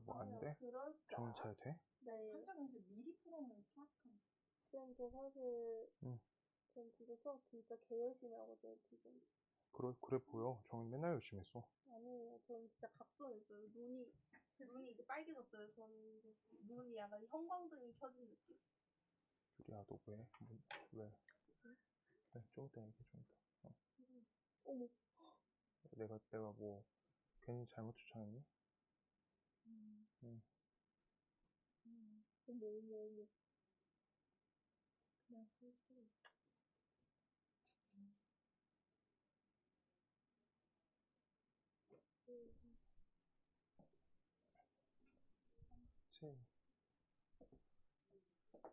뭐 안 돼? 정리 잘 돼? 네. 한자경세 미리 풀어놓은 스마트폰. 쌤, 저 사실 전 진짜 수업 진짜 개열심히 하거든요, 지금. 그래 보여. 정리 맨날 열심히 했어. 아니에요. 저는 진짜 각성했어요. 눈이 이제 빨개졌어요. 저는 이제 눈이 약간 형광등이 켜진 느낌. 유리야, 너 왜? 왜? 네, 좀 이따 얘기해, 좀 이따. 어머. 내가 뭐 괜히 잘못 추천했니? 어머. 그냥 슬프게.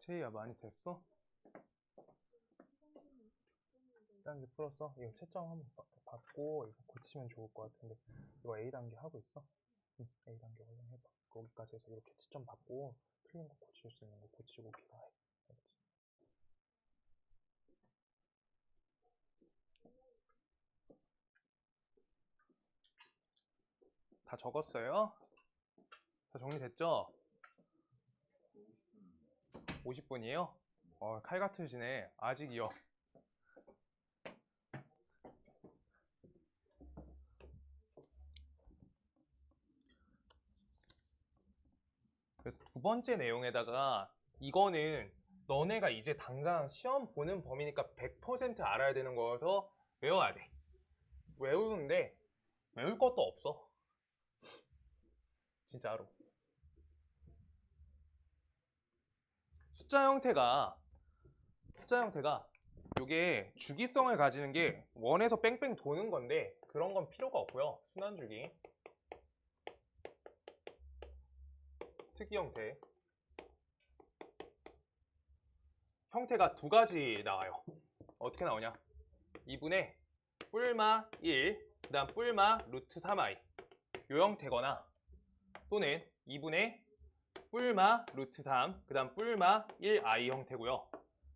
채희야, 많이 됐어? 단계 풀었어? 이거 채점 한번 받고 이거 고치면 좋을 것 같은데 이거 A단계 하고 있어? 응, A단계 얼른 해봐. 거기까지 해서 이렇게 채점 받고 틀린 거 고칠 수 있는 거 고치고 기다해. 알겠지? 다 적었어요? 다 정리됐죠? 50분이에요? 칼 같으시네. 아직이요. 그래서 두 번째 내용에다가 이거는 너네가 이제 당장 시험 보는 범위니까 100% 알아야 되는 거여서 외워야 돼. 외우는데 외울 것도 없어. 진짜로. 숫자 형태가 이게 주기성을 가지는 게 원에서 뺑뺑 도는 건데 그런 건 필요가 없고요. 순환주기. 특이 형태. 형태가 두 가지 나와요. 어떻게 나오냐? 2분의 뿔마 1, 그 다음 뿔마 루트 3i 요 형태거나 또는 2분의 뿔마 루트 3, 그 다음 뿔마 1i 형태고요.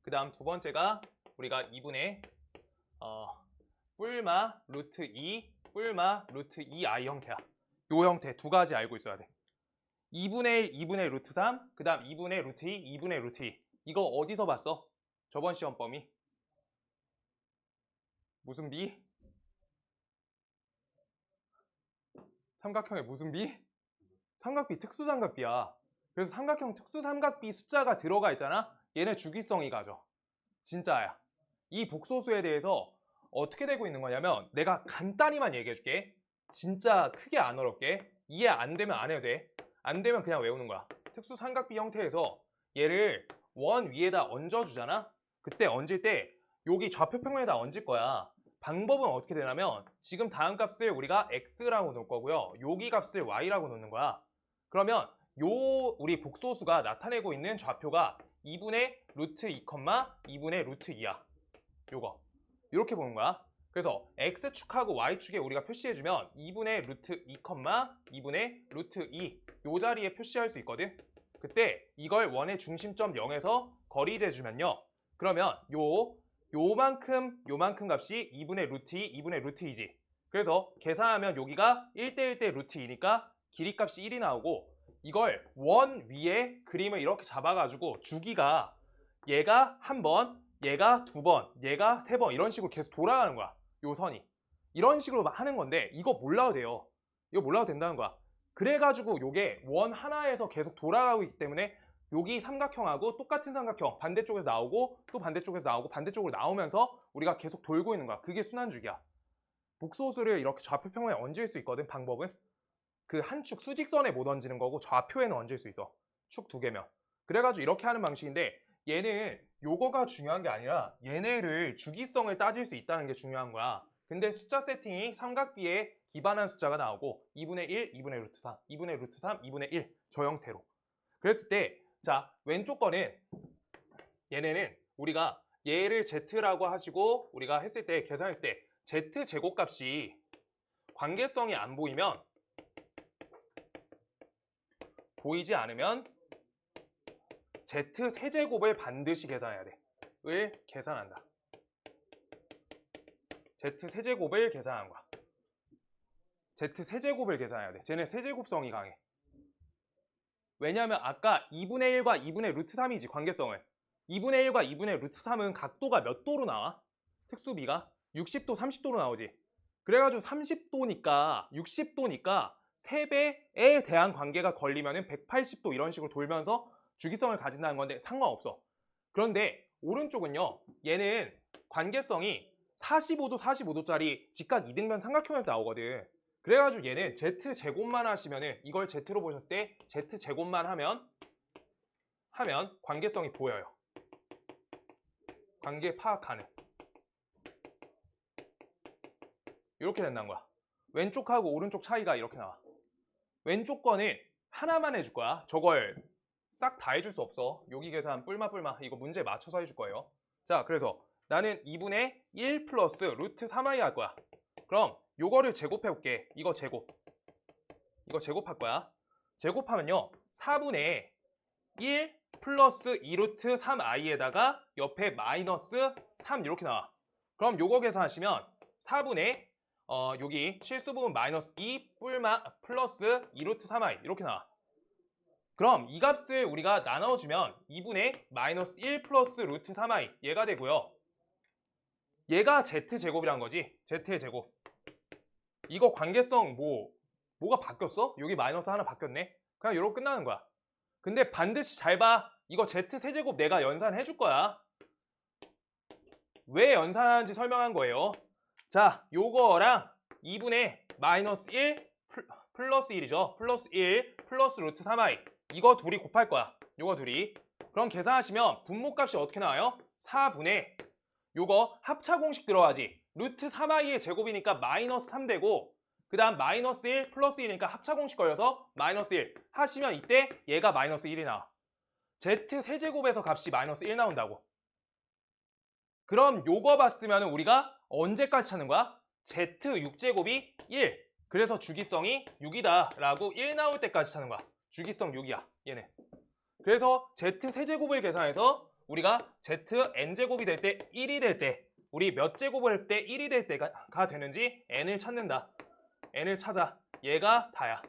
그 다음 두 번째가 우리가 2분의 뿔마 루트 2, 뿔마 루트 2i 형태야. 요 형태 두 가지 알고 있어야 돼. 2분의 1, 2분의 루트 3, 그 다음 2분의 루트 2, 2분의 루트 2. 이거 어디서 봤어? 저번 시험 범위. 무슨 비? 삼각형의 무슨 비? 삼각비, 특수삼각비야. 그래서 삼각형 특수삼각비 숫자가 들어가 있잖아? 얘네 주기성이 가져. 진짜야. 이 복소수에 대해서 어떻게 되고 있는 거냐면 내가 간단히만 얘기해 줄게. 진짜 크게 안 어렵게. 이해 안 되면 안 해도 돼. 안 되면 그냥 외우는 거야. 특수삼각비 형태에서 얘를 원 위에다 얹어주잖아? 그때 얹을 때 여기 좌표평면에다 얹을 거야. 방법은 어떻게 되냐면 지금 다음 값을 우리가 x라고 놓을 거고요. 여기 값을 y라고 놓는 거야. 그러면 요 우리 복소수가 나타내고 있는 좌표가 2분의 루트 2, 2분의 루트 2야. 요거. 이렇게 보는 거야. 그래서 x축하고 y축에 우리가 표시해주면 2분의 루트 2, 2분의 루트 2 요 자리에 표시할 수 있거든. 그때 이걸 원의 중심점 0에서 거리 재주면요. 그러면 요만큼 값이 2분의 루트 2, 2분의 루트 2지. 그래서 계산하면 여기가 1대 1대 루트 2니까 길이 값이 1이 나오고 이걸 원 위에 그림을 이렇게 잡아가지고 주기가 얘가 한 번, 얘가 2번, 얘가 3번 이런 식으로 계속 돌아가는 거야. 요 선이. 이런 식으로 하는 건데 이거 몰라도 돼요. 이거 몰라도 된다는 거야. 그래가지고 요게 원 하나에서 계속 돌아가고 있기 때문에 여기 삼각형하고 똑같은 삼각형 반대쪽에서 나오고 또 반대쪽에서 나오고 반대쪽으로 나오면서 우리가 계속 돌고 있는 거야. 그게 순환주기야. 복소수를 이렇게 좌표평면에 얹을 수 있거든. 방법은 그 한 축 수직선에 못 얹는 거고 좌표에는 얹을 수 있어. 축 2개면. 그래가지고 이렇게 하는 방식인데 얘는 요거가 중요한 게 아니라 얘네를 주기성을 따질 수 있다는 게 중요한 거야. 근데 숫자 세팅이 삼각비에 기반한 숫자가 나오고 2분의 1, 2분의 루트 3, 2분의 루트 3, 2분의 1 저 형태로. 그랬을 때 자 왼쪽 거는 얘네는 우리가 얘를 z라고 하시고 우리가 했을 때 계산했을 때 z 제곱값이 관계성이 안 보이면 보이지 않으면 z 세제곱을 반드시 계산해야 돼. 을 계산한다. z 세제곱을 계산한 거야. z 세제곱을 계산해야 돼. 쟤는 세제곱성이 강해. 왜냐하면 아까 2분의 1과 2분의 루트 3이지 관계성은. 2분의 1과 2분의 루트 3은 각도가 몇 도로 나와? 특수비가? 60도, 30도로 나오지. 그래가지고 30도니까 60도니까 3배에 대한 관계가 걸리면 180도 이런 식으로 돌면서 주기성을 가진다는 건데 상관없어. 그런데 오른쪽은요. 얘는 관계성이 45도, 45도짜리 직각 이등변 삼각형에서 나오거든. 그래가지고 얘는 z제곱만 하시면은 이걸 z로 보셨을 때 z제곱만 하면 관계성이 보여요. 관계 파악 가능. 이렇게 된다는 거야. 왼쪽하고 오른쪽 차이가 이렇게 나와. 왼쪽 거는 하나만 해줄 거야. 저걸 싹 다 해줄 수 없어. 여기 계산 뿔마 이거 문제에 맞춰서 해줄 거예요. 자, 그래서 나는 2분의 1 플러스 루트 3i 할 거야. 그럼 요거를 제곱해 볼게. 이거 제곱할 거야. 제곱하면요 4분의 1 플러스 2루트 3i에다가 옆에 마이너스 3 이렇게 나와. 그럼 요거 계산하시면 4분의 여기 실수 부분 마이너스 2 뿔마 플러스 2루트 3i 이렇게 나와. 그럼 이 값을 우리가 나눠주면 2분의 마이너스 1 플러스 루트 3i 얘가 되고요. 얘가 z제곱이란 거지. z의 제곱. 이거 관계성 뭐가 바뀌었어? 여기 마이너스 하나 바뀌었네. 그냥 이러고 끝나는 거야. 근데 반드시 잘 봐. 이거 z 세제곱 내가 연산해 줄 거야. 왜 연산하는지 설명한 거예요. 자, 요거랑 2분의 마이너스 1 플러스 1이죠. 플러스 1 플러스 루트 3i 이거 둘이 곱할 거야. 요거 둘이. 그럼 계산하시면 분모값이 어떻게 나와요? 4분의 요거 합차 공식 들어가지. 루트 3i의 제곱이니까 마이너스 3 되고 그 다음 마이너스 1 플러스 1이니까 합차 공식 걸려서 마이너스 1 하시면 이때 얘가 마이너스 1이 나와. z 세제곱에서 값이 마이너스 1 나온다고. 그럼 요거 봤으면 우리가 언제까지 찾는 거야? z 6제곱이 1. 그래서 주기성이 6이다 라고 1 나올 때까지 찾는 거야. 주기성 6이야 얘네. 그래서 z 세제곱을 계산해서 우리가 z n제곱이 될 때 1이 될 때 우리 몇 제곱을 했을 때 1이 될 때가 되는지 n을 찾는다. n을 찾아. 얘가 다야.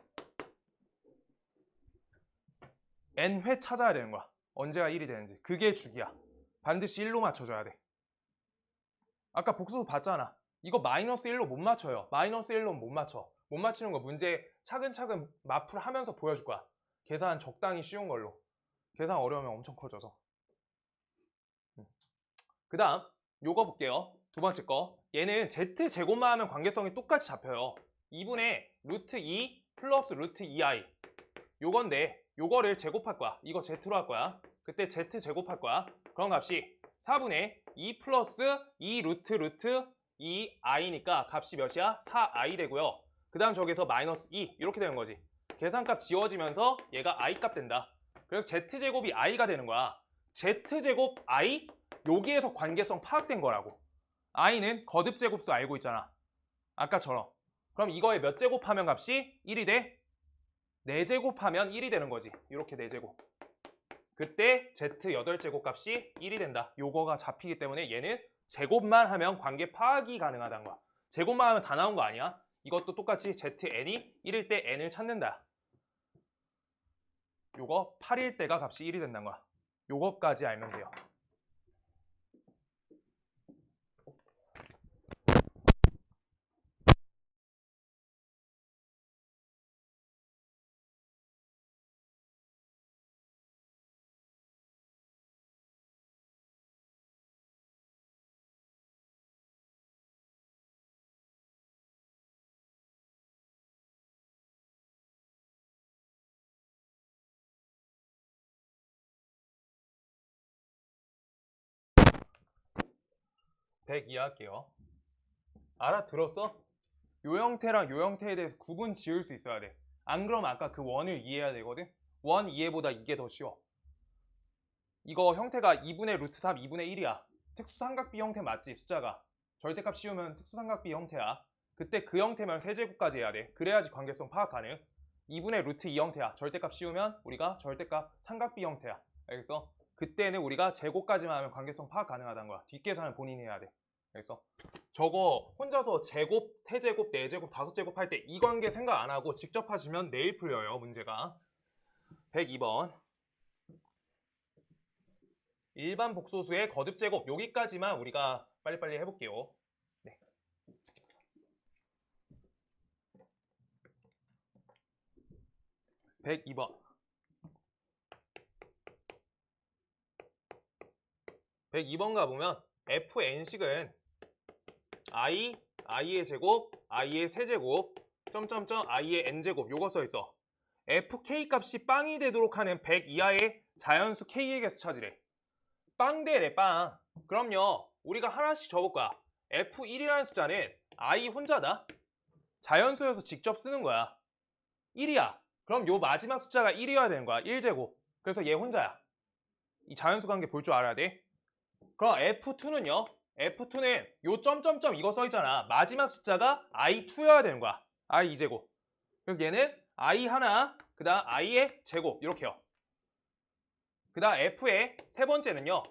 n회 찾아야 되는 거야. 언제가 1이 되는지. 그게 주기야. 반드시 1로 맞춰줘야 돼. 아까 복수 봤잖아. 이거 마이너스 1로 못 맞춰요. 마이너스 1로는 못 맞춰. 못 맞히는 거 문제 차근차근 마풀 하면서 보여줄 거야. 계산 적당히 쉬운 걸로. 계산 어려우면 엄청 커져서. 그 다음 요거 볼게요. 두 번째 거. 얘는 z제곱만 하면 관계성이 똑같이 잡혀요. 2분의 루트 2 플러스 루트 2i 요건데 요거를 제곱할 거야. 이거 z로 할 거야. 그때 z 제곱할 거야. 그런 값이 4분의 2 플러스 2 루트 2i니까 값이 몇이야? 4i 되고요. 그 다음 저기서 마이너스 2 이렇게 되는 거지. 계산값 지워지면서 얘가 i 값 된다. 그래서 z제곱이 i가 되는 거야. z제곱 i 여기에서 관계성 파악된 거라고. i는 거듭제곱수 알고 있잖아. 아까처럼. 그럼 이거에 몇 제곱하면 값이 1이 돼? 4제곱하면 1이 되는 거지. 이렇게 4제곱. 그때 z 8제곱 값이 1이 된다. 요거가 잡히기 때문에 얘는 제곱만 하면 관계 파악이 가능하다는 거야. 제곱만 하면 다 나온 거 아니야? 이것도 똑같이 zn이 1일 때 n을 찾는다. 요거 8일 때가 값이 1이 된다는 거야. 요거까지 알면 돼요. 100 이해할게요. 알아들었어? 요 형태랑 요 형태에 대해서 구분 지을 수 있어야 돼. 안 그러면 아까 그 원을 이해해야 되거든. 원 이해보다 이게 더 쉬워. 이거 형태가 2분의 루트 3, 2분의 1이야. 특수삼각비 형태 맞지? 숫자가. 절대값 씌우면 특수삼각비 형태야. 그때 그 형태면 세제곱까지 해야 돼. 그래야지 관계성 파악 가능. 2분의 루트 2 형태야. 절대값 씌우면 우리가 절대값 삼각비 형태야. 알겠어? 그때는 우리가 제곱까지만 하면 관계성 파악 가능하다는 거야. 뒷계산은 본인이 해야 돼. 알겠어? 저거 혼자서 제곱, 세제곱, 네제곱, 다섯제곱 할 때 이 관계 생각 안 하고 직접 하시면 내일 풀려요. 문제가. 102번. 일반 복소수의 거듭제곱 여기까지만 우리가 빨리빨리 해볼게요. 네. (102번) 102번 가보면 fn식은 i의 제곱, i의 세제곱, 점점점 i의 n제곱 요거 써있어. fk 값이 빵이 되도록 하는 100 이하의 자연수 k의 개수 찾으래. 빵 대래 빵. 그럼요 우리가 하나씩 적을 거야. f1이라는 숫자는 i 혼자다. 자연수여서 직접 쓰는 거야. 1이야. 그럼 요 마지막 숫자가 1이어야 되는 거야. 1제곱. 그래서 얘 혼자야. 이 자연수 관계 볼 줄 알아야 돼. 그럼 f2는요. f2는 요 점점점 이거 써있잖아. 마지막 숫자가 i2여야 되는 거야. i 2제곱. 그래서 얘는 i 하나, 그 다음 i의 제곱 이렇게요. 그 다음 f의 세 번째는요.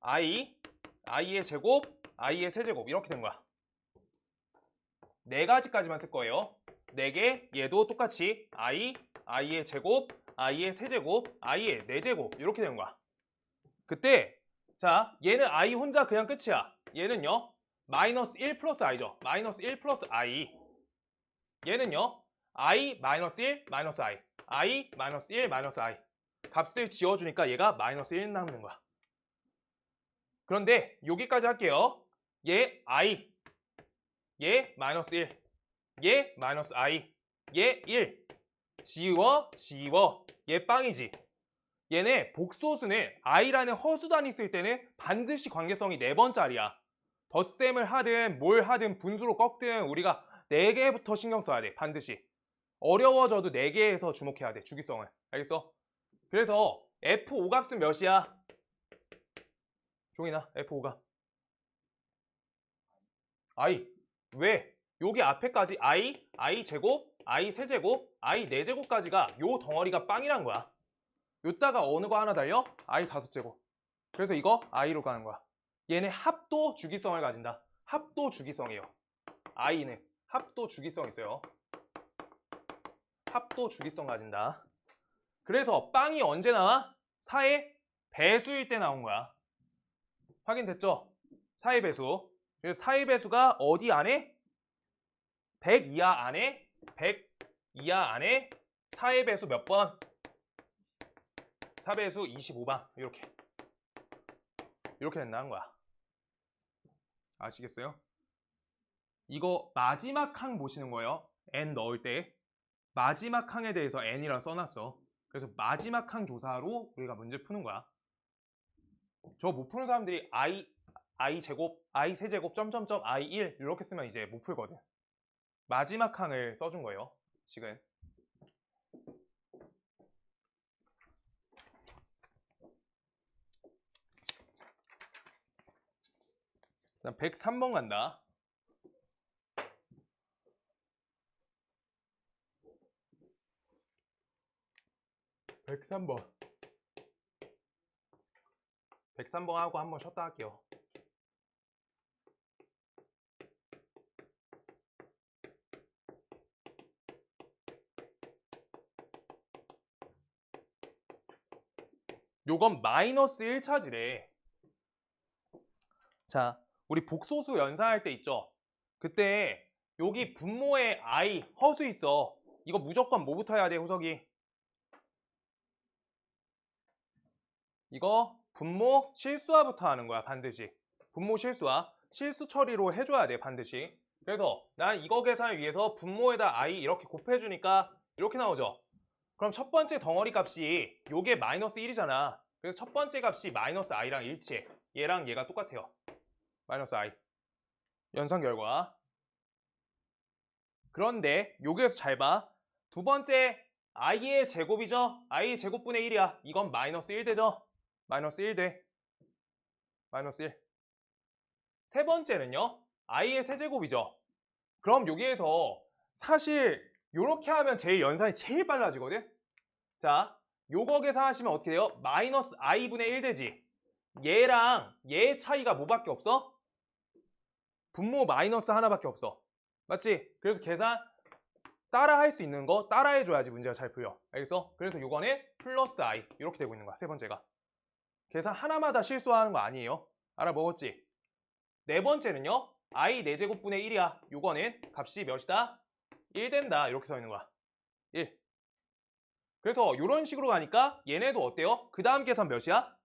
i의 제곱, i의 세제곱 이렇게 된 거야. 네 가지까지만 쓸 거예요. 4개, 얘도 똑같이 i의 제곱, i의 세제곱, i의 4제곱 이렇게 되는 거야. 그때 자 얘는 i 혼자 그냥 끝이야. 얘는요. 마이너스 1 플러스 i죠. 마이너스 1 플러스 i. 얘는요. i 마이너스 1 마이너스 i 마이너스 1 마이너스 i. 값을 지워주니까 얘가 마이너스 1 남는 거야. 그런데 여기까지 할게요. 얘 i, 얘 마이너스 1, 얘 마이너스 i, 얘 1. 지워. 얘 빵이지. 얘네 복소수는 i라는 허수단위 있을 때는 반드시 관계성이 4번짜리야. 덧셈을 하든 뭘 하든 분수로 꺾든 우리가 4개부터 신경 써야 돼. 반드시. 어려워져도 4개에서 주목해야 돼. 주기성을. 알겠어? 그래서 F5 값은 몇이야? 종이나 F5가 i. 왜? 여기 앞에까지 i 제곱, i 세제곱, i 4제곱까지가 요 덩어리가 빵이란 거야. 요따가 어느 거 하나 달려? i 5제곱. 그래서 이거 i로 가는 거야. 얘네 합도 주기성을 가진다. 합도 주기성이에요. i는 합도 주기성 있어요. 합도 주기성 가진다. 그래서 빵이 언제 나와? 4의 배수일 때 나온 거야. 확인됐죠? 4의 배수. 그래서 4의 배수가 어디 안에? 100 이하 안에 100 이하 안에 4의 배수 몇 번? 4배수 25번. 이렇게 된다는 거야. 아시겠어요? 이거 마지막 항 보시는 거예요. n 넣을 때 마지막 항에 대해서 n이라 써놨어. 그래서 마지막 항 조사로 우리가 문제 푸는 거야. 저 못 푸는 사람들이 i 제곱, i 세제곱, 점점점 i 1 이렇게 쓰면 이제 못 풀거든. 마지막 항을 써준 거예요. 지금. 그다음 103번 간다. 103번. 103번 하고 한번 쉬었다 할게요. 요건 마이너스 1차지래. 자, 우리 복소수 연산할 때 있죠? 그때 여기 분모에 i, 허수 있어. 이거 무조건 뭐부터 해야 돼, 호석이? 이거 분모 실수화부터 하는 거야, 반드시. 분모 실수화. 실수 처리로 해줘야 돼, 반드시. 그래서 난 이거 계산을 위해서 분모에다 i 이렇게 곱해주니까 이렇게 나오죠? 그럼 첫 번째 덩어리 값이 요게 마이너스 1이잖아. 그래서 첫 번째 값이 마이너스 i랑 일치해. 얘랑 얘가 똑같아요. 마이너스 i. 연산 결과. 그런데 여기에서 잘 봐. 두 번째 i의 제곱이죠. i 제곱분의 1이야. 이건 마이너스 1 되죠. 마이너스 1 돼. 마이너스 1. 세 번째는요. i의 세제곱이죠. 그럼 여기에서 사실 이렇게 하면 제일 연산이 제일 빨라지거든. 자, 요거 계산하시면 어떻게 돼요? 마이너스 i분의 1 되지. 얘랑 얘의 차이가 뭐밖에 없어? 분모 마이너스 하나밖에 없어. 맞지? 그래서 계산 따라 할 수 있는 거 따라 해줘야지 문제가 잘 풀려. 알겠어? 그래서 요거는 플러스 i 이렇게 되고 있는 거야. 세 번째가. 계산 하나마다 실수하는 거 아니에요. 알아먹었지? 네 번째는요. i 4제곱분의 1이야. 요거는 값이 몇이다? 1 된다. 이렇게 써 있는 거야. 1. 그래서 이런 식으로 가니까 얘네도 어때요? 그 다음 계산 몇이야?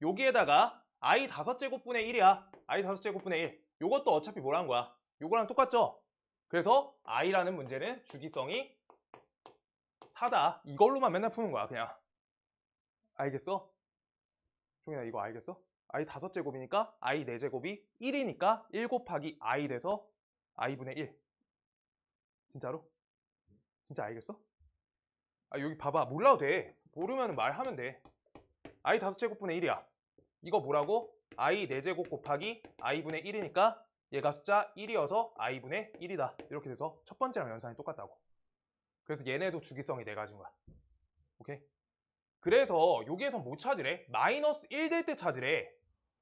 여기에다가 i 5제곱분의 1이야. i 5제곱분의 1. 요것도 어차피 뭐라는 거야? 요거랑 똑같죠? 그래서 i라는 문제는 주기성이 4다. 이걸로만 맨날 푸는 거야, 그냥. 알겠어? 종현아, 이거 알겠어? i 5제곱이니까 i 4제곱이 1이니까 1 곱하기 i 돼서 i분의 1. 진짜로? 진짜 알겠어? 아, 여기 봐봐. 몰라도 돼. 모르면 말하면 돼. i 5제곱분의 1이야. 이거 뭐라고? i 4제곱 곱하기 i분의 1이니까 얘가 숫자 1이어서 i분의 1이다. 이렇게 돼서 첫 번째랑 연산이 똑같다고. 그래서 얘네도 주기성이 4가지인 거야. 오케이? 그래서 여기에서 뭐 찾으래? 마이너스 1 될 때 찾으래.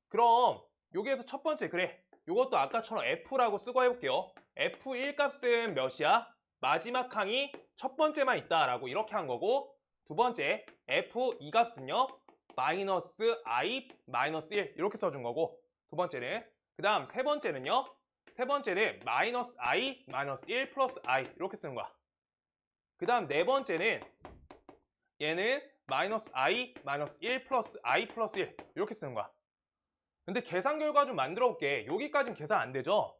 그럼 여기에서 첫 번째 그래. 이것도 아까처럼 f라고 쓰고 해볼게요. f1 값은 몇이야? 마지막 항이 첫 번째만 있다라고 이렇게 한 거고, 두 번째 f2 값은요 마이너스 i 마이너스 1 이렇게 써준 거고, 두 번째는. 그 다음 세 번째는요, 세 번째는 마이너스 i 마이너스 1 플러스 i 이렇게 쓰는 거야. 그 다음 네 번째는 얘는 마이너스 i 마이너스 1 플러스 i 플러스 1 이렇게 쓰는 거야. 근데 계산 결과 좀 만들어 볼게. 여기까지는 계산 안 되죠?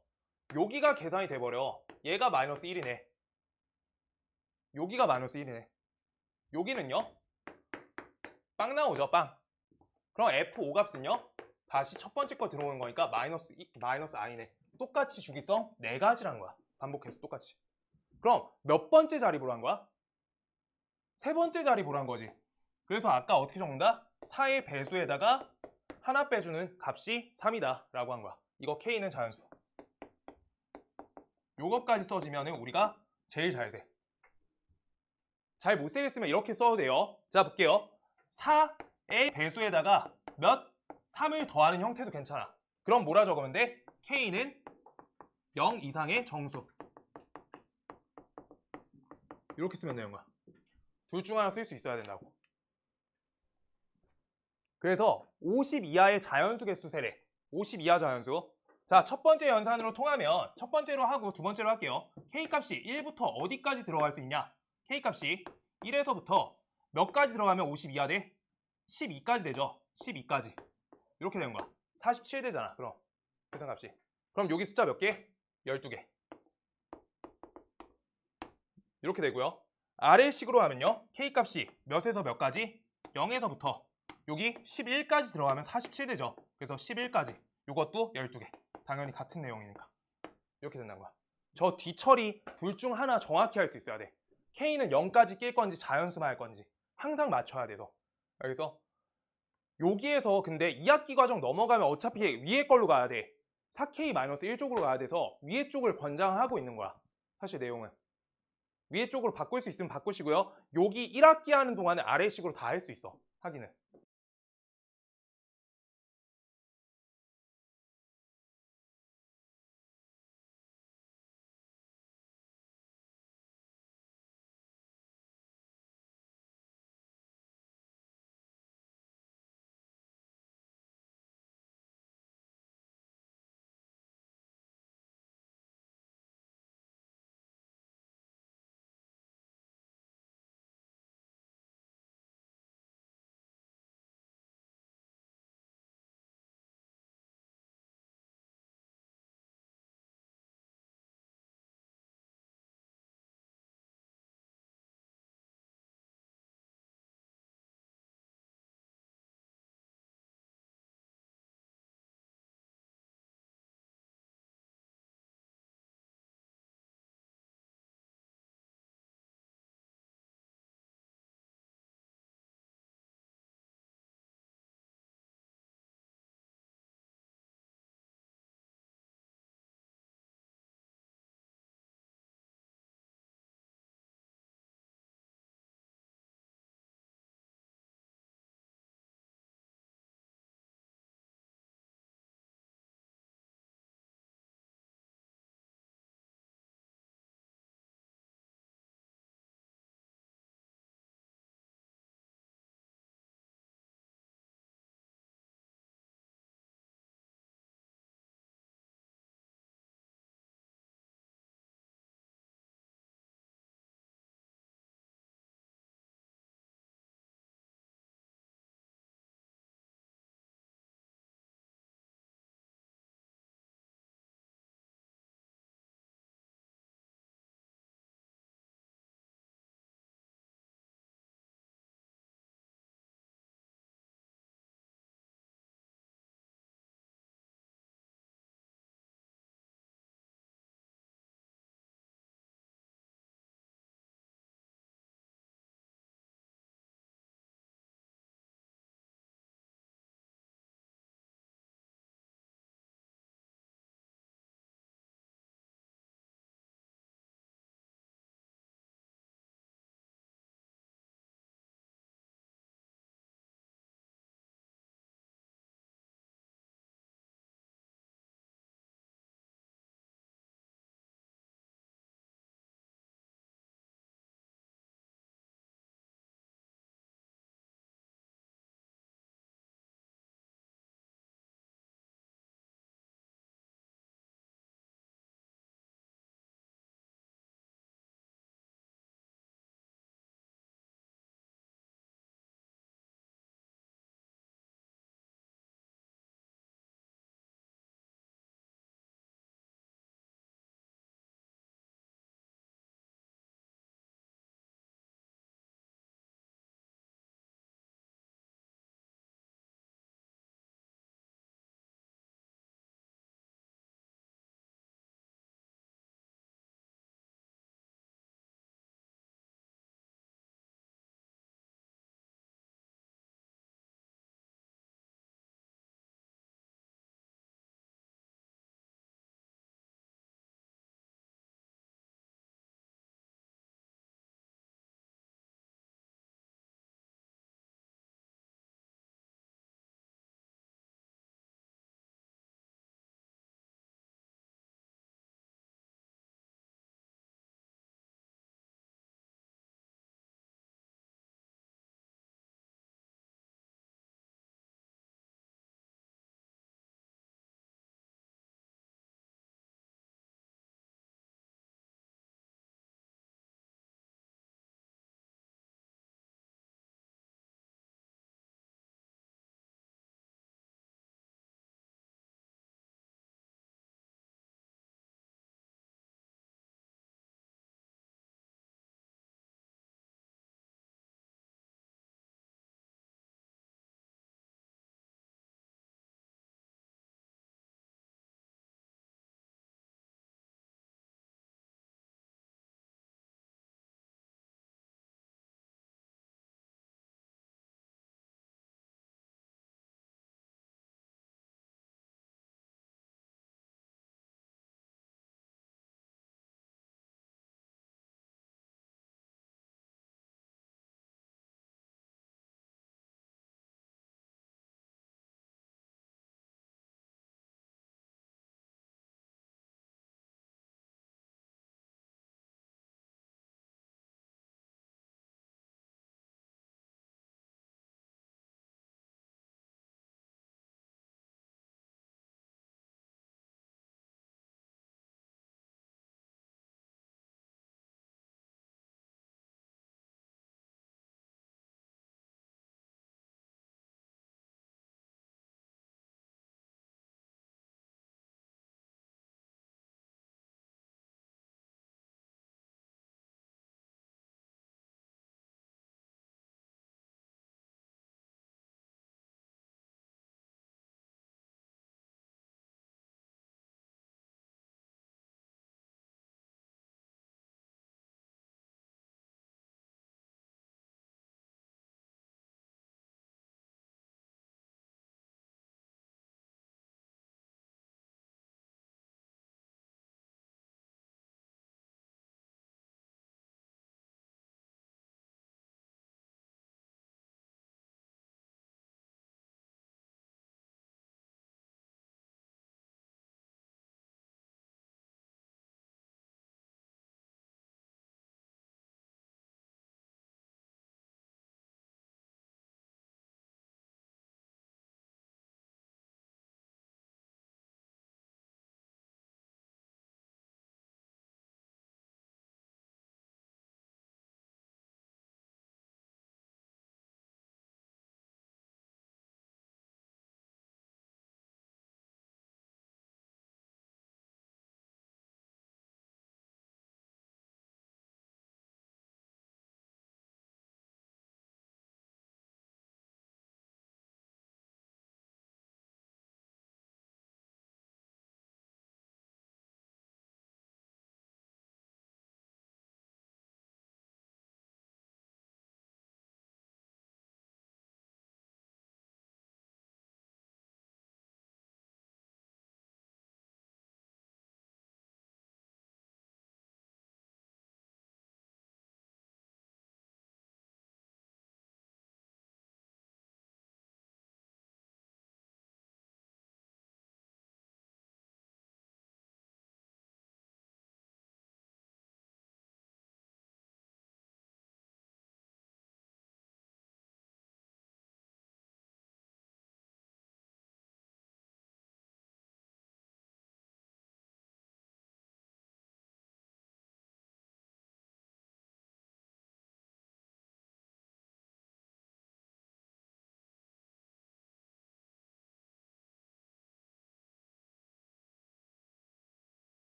여기가 계산이 돼버려. 얘가 마이너스 1이네. 여기가 마이너스 1이네. 여기는요? 빵 나오죠, 빵. 그럼 F5 값은요? 다시 첫 번째 거 들어오는 거니까 마이너스 i네. 똑같이 주기성 4가지라는 거야. 반복해서 똑같이. 그럼 몇 번째 자리 보란 거야? 세 번째 자리 보란 거지. 그래서 아까 어떻게 적는다? 4의 배수에다가 하나 빼주는 값이 3이다 라고 한 거야. 이거 K는 자연수. 요것까지 써지면 우리가 제일 잘 돼. 잘 못 쓰겠으면 이렇게 써도 돼요. 자, 볼게요. 4의 배수에다가 몇? 3을 더하는 형태도 괜찮아. 그럼 뭐라 적으면 돼? K는 0 이상의 정수. 이렇게 쓰면 되는 거야. 둘 중 하나 쓸 수 있어야 된다고. 그래서 50 이하의 자연수 개수 세례. 50 이하 자연수. 자, 첫 번째 연산으로 통하면 첫 번째로 하고 두 번째로 할게요. K값이 1부터 어디까지 들어갈 수 있냐? K값이 1에서부터 몇 가지 들어가면 50 이하 돼? 12까지 되죠? 12까지. 이렇게 되는 거야. 47 되잖아. 그럼 계산값이. 그럼 여기 숫자 몇 개? 12개. 이렇게 되고요. 아래식으로 하면요. K값이 몇에서 몇 가지? 0에서부터 여기 11까지 들어가면 47 되죠. 그래서 11까지. 이것도 12개. 당연히 같은 내용이니까. 이렇게 된다는 거야. 저 뒤처리 둘 중 하나 정확히 할 수 있어야 돼. K는 0까지 낄 건지 자연수만 할 건지 항상 맞춰야 돼서. 그래서 여기에서 근데 2학기 과정 넘어가면 어차피 위에 걸로 가야 돼. 4K-1 쪽으로 가야 돼서 위에 쪽을 권장하고 있는 거야. 사실 내용은. 위에 쪽으로 바꿀 수 있으면 바꾸시고요. 여기 1학기 하는 동안에 아래식으로 다 할 수 있어. 하기는.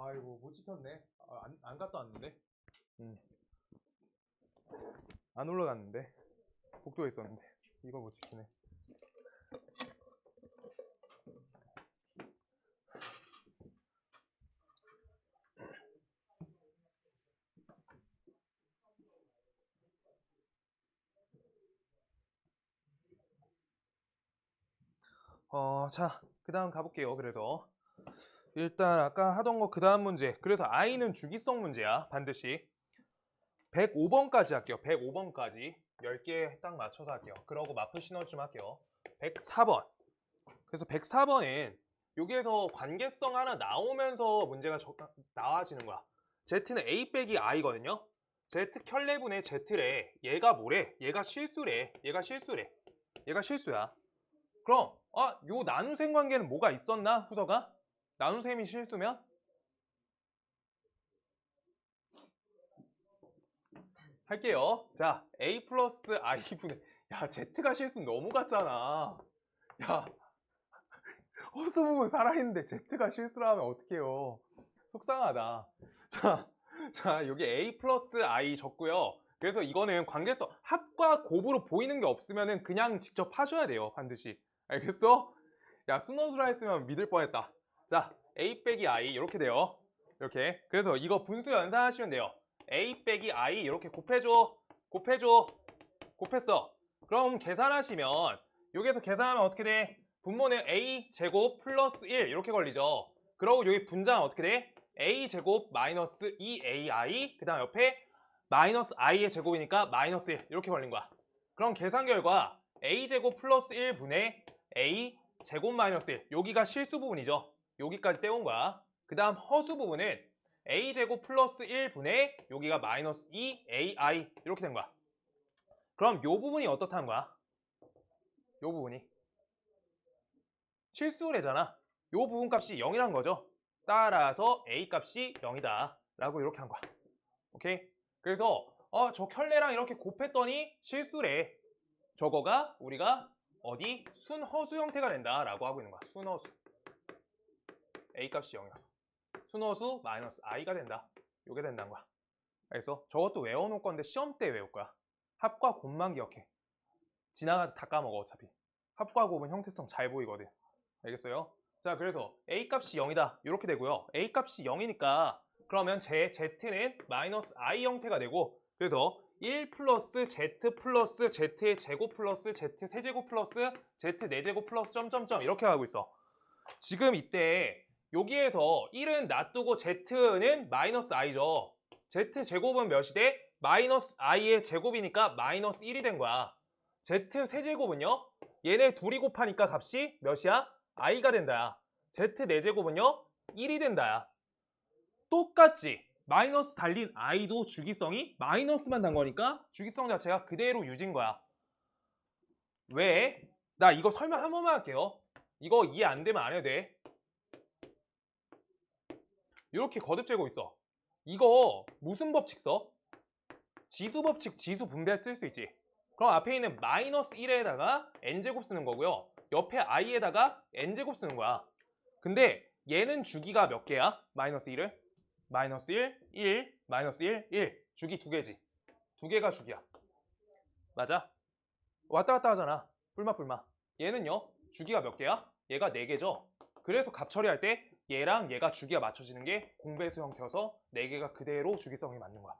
아이고 못 지켰네. 안 갔다 왔는데. 안 올라갔는데. 복도에 있었는데. 이걸 못 지키네. 자, 그 다음 가볼게요. 그래서 일단 아까 하던 거 그 다음 문제. 그래서 I는 주기성 문제야. 반드시 105번까지 할게요. 105번까지 10개 딱 맞춰서 할게요. 그러고 마프 신호 좀 할게요. 104번. 그래서 104번은 여기에서 관계성 하나 나오면서 문제가 나와지는 거야. Z는 A 빼기 I거든요. Z 켤레분의 Z래. 얘가 뭐래? 얘가 실수래. 얘가 실수래. 얘가 실수야. 그럼 요 나눗셈 관계는 뭐가 있었나? 후서가? 나눗셈이 실수면? 할게요. 자, A 플러스 I분의 야, Z가 실수 너무 같잖아. 야, 허수 부분 살아있는데 Z가 실수를 하면 어떡해요. 속상하다. 자, 여기 A 플러스 I 적고요. 그래서 이거는 관계성 합과 곱으로 보이는 게 없으면은 그냥 직접 하셔야 돼요. 반드시. 알겠어? 야, 순원수라 했으면 믿을 뻔했다. 자, A 빼기 I 이렇게 돼요. 이렇게. 그래서 이거 분수 연산하시면 돼요. A 빼기 I 이렇게 곱해줘. 곱했어. 그럼 계산하시면 여기에서 계산하면 어떻게 돼? 분모는 A 제곱 플러스 1 이렇게 걸리죠. 그러고 여기 분자는 어떻게 돼? A 제곱 마이너스 2AI 그 다음 옆에 마이너스 I의 제곱이니까 마이너스 1 이렇게 걸린 거야. 그럼 계산 결과 A 제곱 플러스 1분의 A 제곱 마이너스 1 여기가 실수 부분이죠. 여기까지 떼온 거야. 그 다음 허수 부분은 A 제곱 플러스 1분의 여기가 마이너스 2AI 이렇게 된 거야. 그럼 요 부분이 어떻다는 거야? 요 부분이 실수래잖아. 요 부분 값이 0이란 거죠. 따라서 A 값이 0이다 라고 이렇게 한 거야. 오케이? 그래서 저 켤레랑 이렇게 곱했더니 실수래. 저거가 우리가 어디 순허수 형태가 된다 라고 하고 있는 거야. 순허수. A 값이 0이라서 순허수 마이너스 I가 된다. 요게 된다는 거야. 그래서 저것도 외워놓을 건데 시험 때 외울 거야. 합과 곱만 기억해. 지나가다 다 까먹어 어차피. 합과 곱은 형태성 잘 보이거든. 알겠어요? 자, 그래서 A 값이 0이다 이렇게 되고요. A 값이 0이니까 그러면 제 Z는 마이너스 I 형태가 되고 그래서 1 플러스 Z 플러스 Z의 제곱 플러스 Z 세제곱 플러스 Z 4제곱 플러스 점점점 이렇게 가고 있어. 지금 이때 여기에서 1은 놔두고 Z는 마이너스 I죠. Z 제곱은 몇이 돼? 마이너스 I의 제곱이니까 마이너스 1이 된 거야. Z 세제곱은요? 얘네 둘이 곱하니까 값이 몇이야? I가 된다. Z 4제곱은요? 1이 된다. 똑같지? 마이너스 달린 I도 주기성이 마이너스만 단 거니까 주기성 자체가 그대로 유지인 거야. 왜? 나 이거 설명 한 번만 할게요. 이거 이해 안 되면 안 해도 돼. 이렇게 거듭재고 있어. 이거 무슨 법칙 써? 지수 법칙, 지수 분배 쓸 수 있지. 그럼 앞에 있는 마이너스 1에다가 n제곱 쓰는 거고요. 옆에 i에다가 n제곱 쓰는 거야. 근데 얘는 주기가 몇 개야? 마이너스 1을? 마이너스 1, 1, 마이너스 1, 1. 주기 두 개지. 두 개가 주기야. 맞아? 왔다 갔다 하잖아. 뿔마. 얘는요. 주기가 몇 개야? 얘가 4개죠. 그래서 값 처리할 때 얘랑 얘가 주기가 맞춰지는 게 공배수 형태여서 4개가 그대로 주기성이 맞는 거야.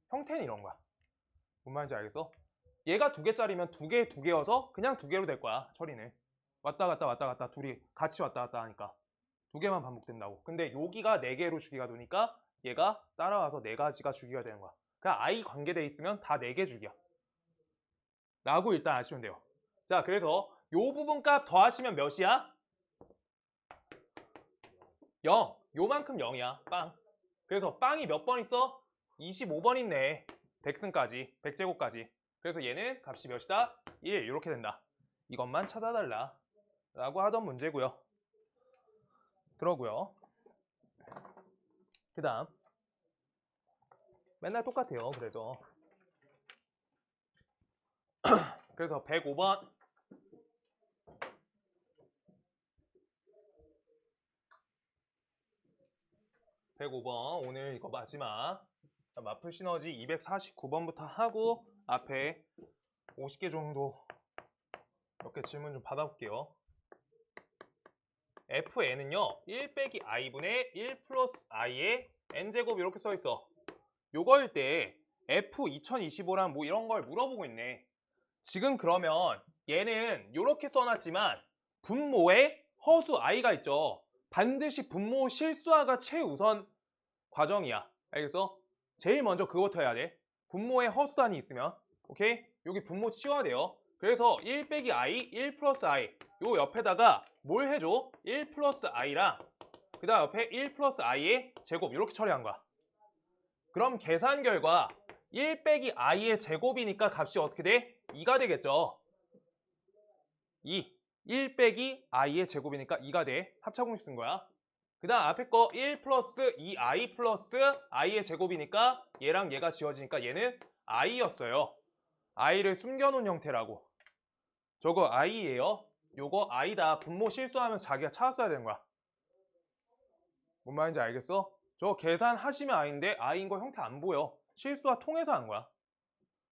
형태는 이런 거야. 뭔 말인지 알겠어? 얘가 2개짜리면 2개여서 그냥 2개로 될 거야. 처리는. 왔다 갔다 둘이 같이 왔다 갔다 하니까 2개만 반복된다고. 근데 여기가 4개로 주기가 되니까 얘가 따라와서 4가지가 주기가 되는 거야. 그냥 I 관계돼 있으면 다 4개 주기야. 라고 일단 아시면 돼요. 자, 그래서 요 부분 값 더하시면 몇이야? 0. 요만큼 0이야. 빵. 그래서 빵이 몇 번 있어? 25번 있네. 100승까지, 100제곱까지. 그래서 얘는 값이 몇이다? 1 이렇게 된다. 이것만 찾아달라 라고 하던 문제고요. 그러고요. 그 다음 맨날 똑같아요. 그래서 105번 105번 오늘 이거 마지막. 자, 마플 시너지 249번부터 하고 앞에 50개 정도 몇 개 질문 좀 받아볼게요. FN은요 1 빼기 i분의 1 플러스 i의 n제곱 이렇게 써있어. 요거일 때 F 2025란 뭐 이런 걸 물어보고 있네. 지금 그러면 얘는 이렇게 써놨지만 분모에 허수 i가 있죠. 반드시 분모 실수화가 최우선 과정이야. 알겠어? 제일 먼저 그거부터 해야 돼. 분모에 허수단이 있으면. 오케이? 여기 분모 치워야 돼요. 그래서 1 빼기 i, 1 플러스 i 요 옆에다가 뭘 해줘? 1 플러스 i랑 그 다음 옆에 1 플러스 i의 제곱 이렇게 처리한 거야. 그럼 계산 결과 1 빼기 i의 제곱이니까 값이 어떻게 돼? 2가 되겠죠. 1 빼기 i의 제곱이니까 2가 돼. 합차공식 쓴 거야. 그 다음 앞에 거 1 플러스 2i 플러스 i의 제곱이니까 얘랑 얘가 지워지니까 얘는 i였어요. i를 숨겨놓은 형태라고. 저거 i예요. 요거 i다. 분모 실수하면 자기가 찾았어야 되는 거야. 뭔 말인지 알겠어? 저 계산하시면 i인데 i인 거 형태 안 보여. 실수와 통해서 한 거야.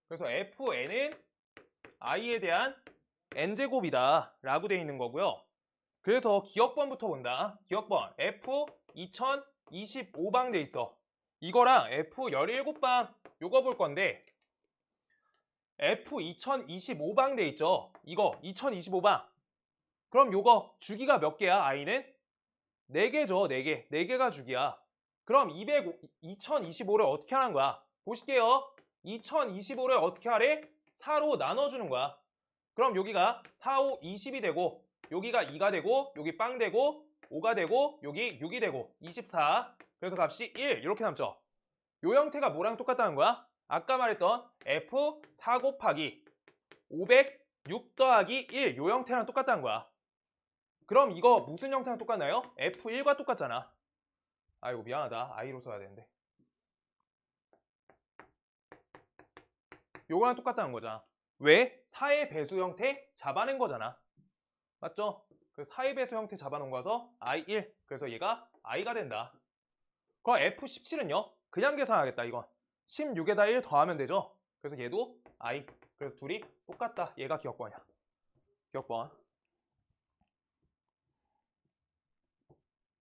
그래서 fn은 i에 대한 n제곱이다 라고 되어 있는 거고요. 그래서 기억번부터 본다. 기억번 f 2025방 돼 있어. 이거랑 f 17방 요거 볼 건데 f 2025방 돼 있죠. 이거 2025방. 그럼 요거 주기가 몇 개야? i는? 4개죠. 4개. 4개가 주기야. 그럼 2025를 어떻게 하는 거야? 보실게요. 2025를 어떻게 하래? 4로 나눠주는 거야. 그럼 여기가 4, 5, 20이 되고 여기가 2가 되고 여기 빵 되고 5가 되고 여기 6이 되고 24. 그래서 값이 1 이렇게 남죠. 요 형태가 뭐랑 똑같다는 거야? 아까 말했던 F 4 곱하기 506 더하기 1 요 형태랑 똑같다는 거야. 그럼 이거 무슨 형태랑 똑같나요? F1과 똑같잖아. 아이고 미안하다. i로 써야 되는데. 요거랑 똑같다는 거잖아. 왜? 4의 배수 형태 잡아낸 거잖아. 맞죠? 그 4의 배수 형태 잡아놓은 거라서 i1. 그래서 얘가 i가 된다. 그럼 F17은요? 그냥 계산하겠다 이건. 16에다 1 더하면 되죠? 그래서 얘도 i. 그래서 둘이 똑같다. 얘가 기억번이야. 기억번.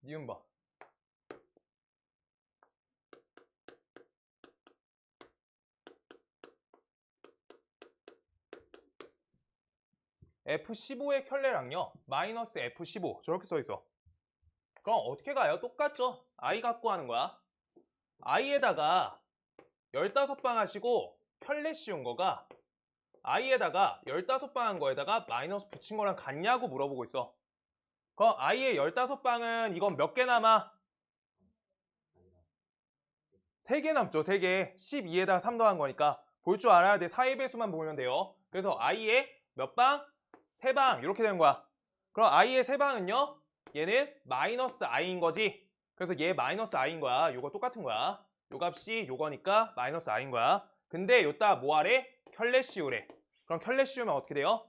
니은 번. F15의 켤레랑요. 마이너스 F15 저렇게 써있어. 그럼 어떻게 가요? 똑같죠? i 갖고 하는 거야. i에다가 15방 하시고 켤레 씌운 거가 i에다가 15방 한 거에다가 마이너스 붙인 거랑 같냐고 물어보고 있어. 그럼 i의 15방은 이건 몇 개 남아? 3개 남죠. 3개. 12에다 3 더한 거니까 볼 줄 알아야 돼. 4의 배수만 보면 돼요. 그래서 i의 몇 방? 3방 이렇게 되는 거야. 그럼 i의 3방은요? 얘는 마이너스 i인 거지. 그래서 얘 마이너스 i인 거야. 요거 똑같은 거야. 요 값이 요거니까 마이너스 i인 거야. 근데 요따 뭐 하래? 켤레 씌우래. 그럼 켤레 씌우면 어떻게 돼요?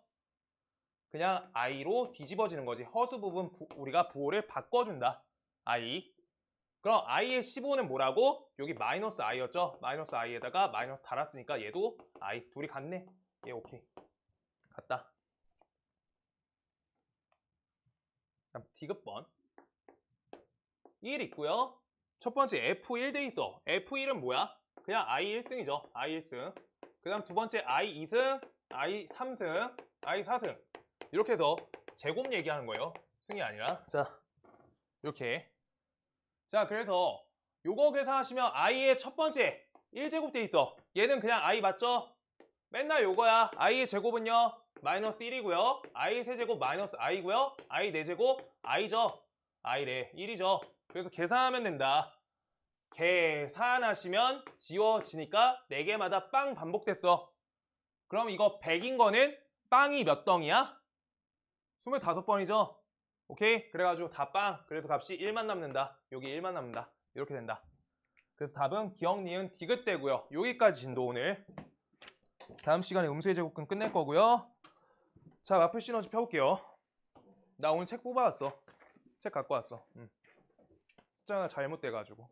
그냥 i로 뒤집어지는 거지. 허수 부분 우리가 부호를 바꿔준다. i. 그럼 i의 15는 뭐라고? 여기 마이너스 i였죠? 마이너스 i에다가 마이너스 달았으니까 얘도 i. 둘이 같네. 얘 오케이. 같다. 디귿번 1 있고요. 첫 번째 F1 돼 있어. F1은 뭐야? 그냥 I 1승이죠. I 1승. 그 다음 두 번째 I 2승, I 3승, I 4승. 이렇게 해서 제곱 얘기하는 거예요. 승이 아니라. 자, 이렇게. 자, 그래서 요거 계산하시면 I의 첫 번째 1제곱 돼 있어. 얘는 그냥 I 맞죠? 맨날 요거야. I의 제곱은요. 마이너스 1이고요. I 세제곱 마이너스 I고요. I 4제곱 I죠. I래. 1이죠. 그래서 계산하면 된다. 계산하시면 지워지니까 4개마다 빵 반복됐어. 그럼 이거 100인 거는 빵이 몇 덩이야? 25번이죠. 오케이? 그래가지고 다 빵. 그래서 값이 1만 남는다. 여기 1만 남는다. 이렇게 된다. 그래서 답은 기억, 니은, 디귿 되고요. 여기까지 진도 오늘. 다음 시간에 음수의 제곱근 끝낼 거고요. 자, 마플 시너지 펴볼게요. 나 오늘 책 뽑아왔어. 책 갖고 왔어. 숫자가 잘못돼가지고.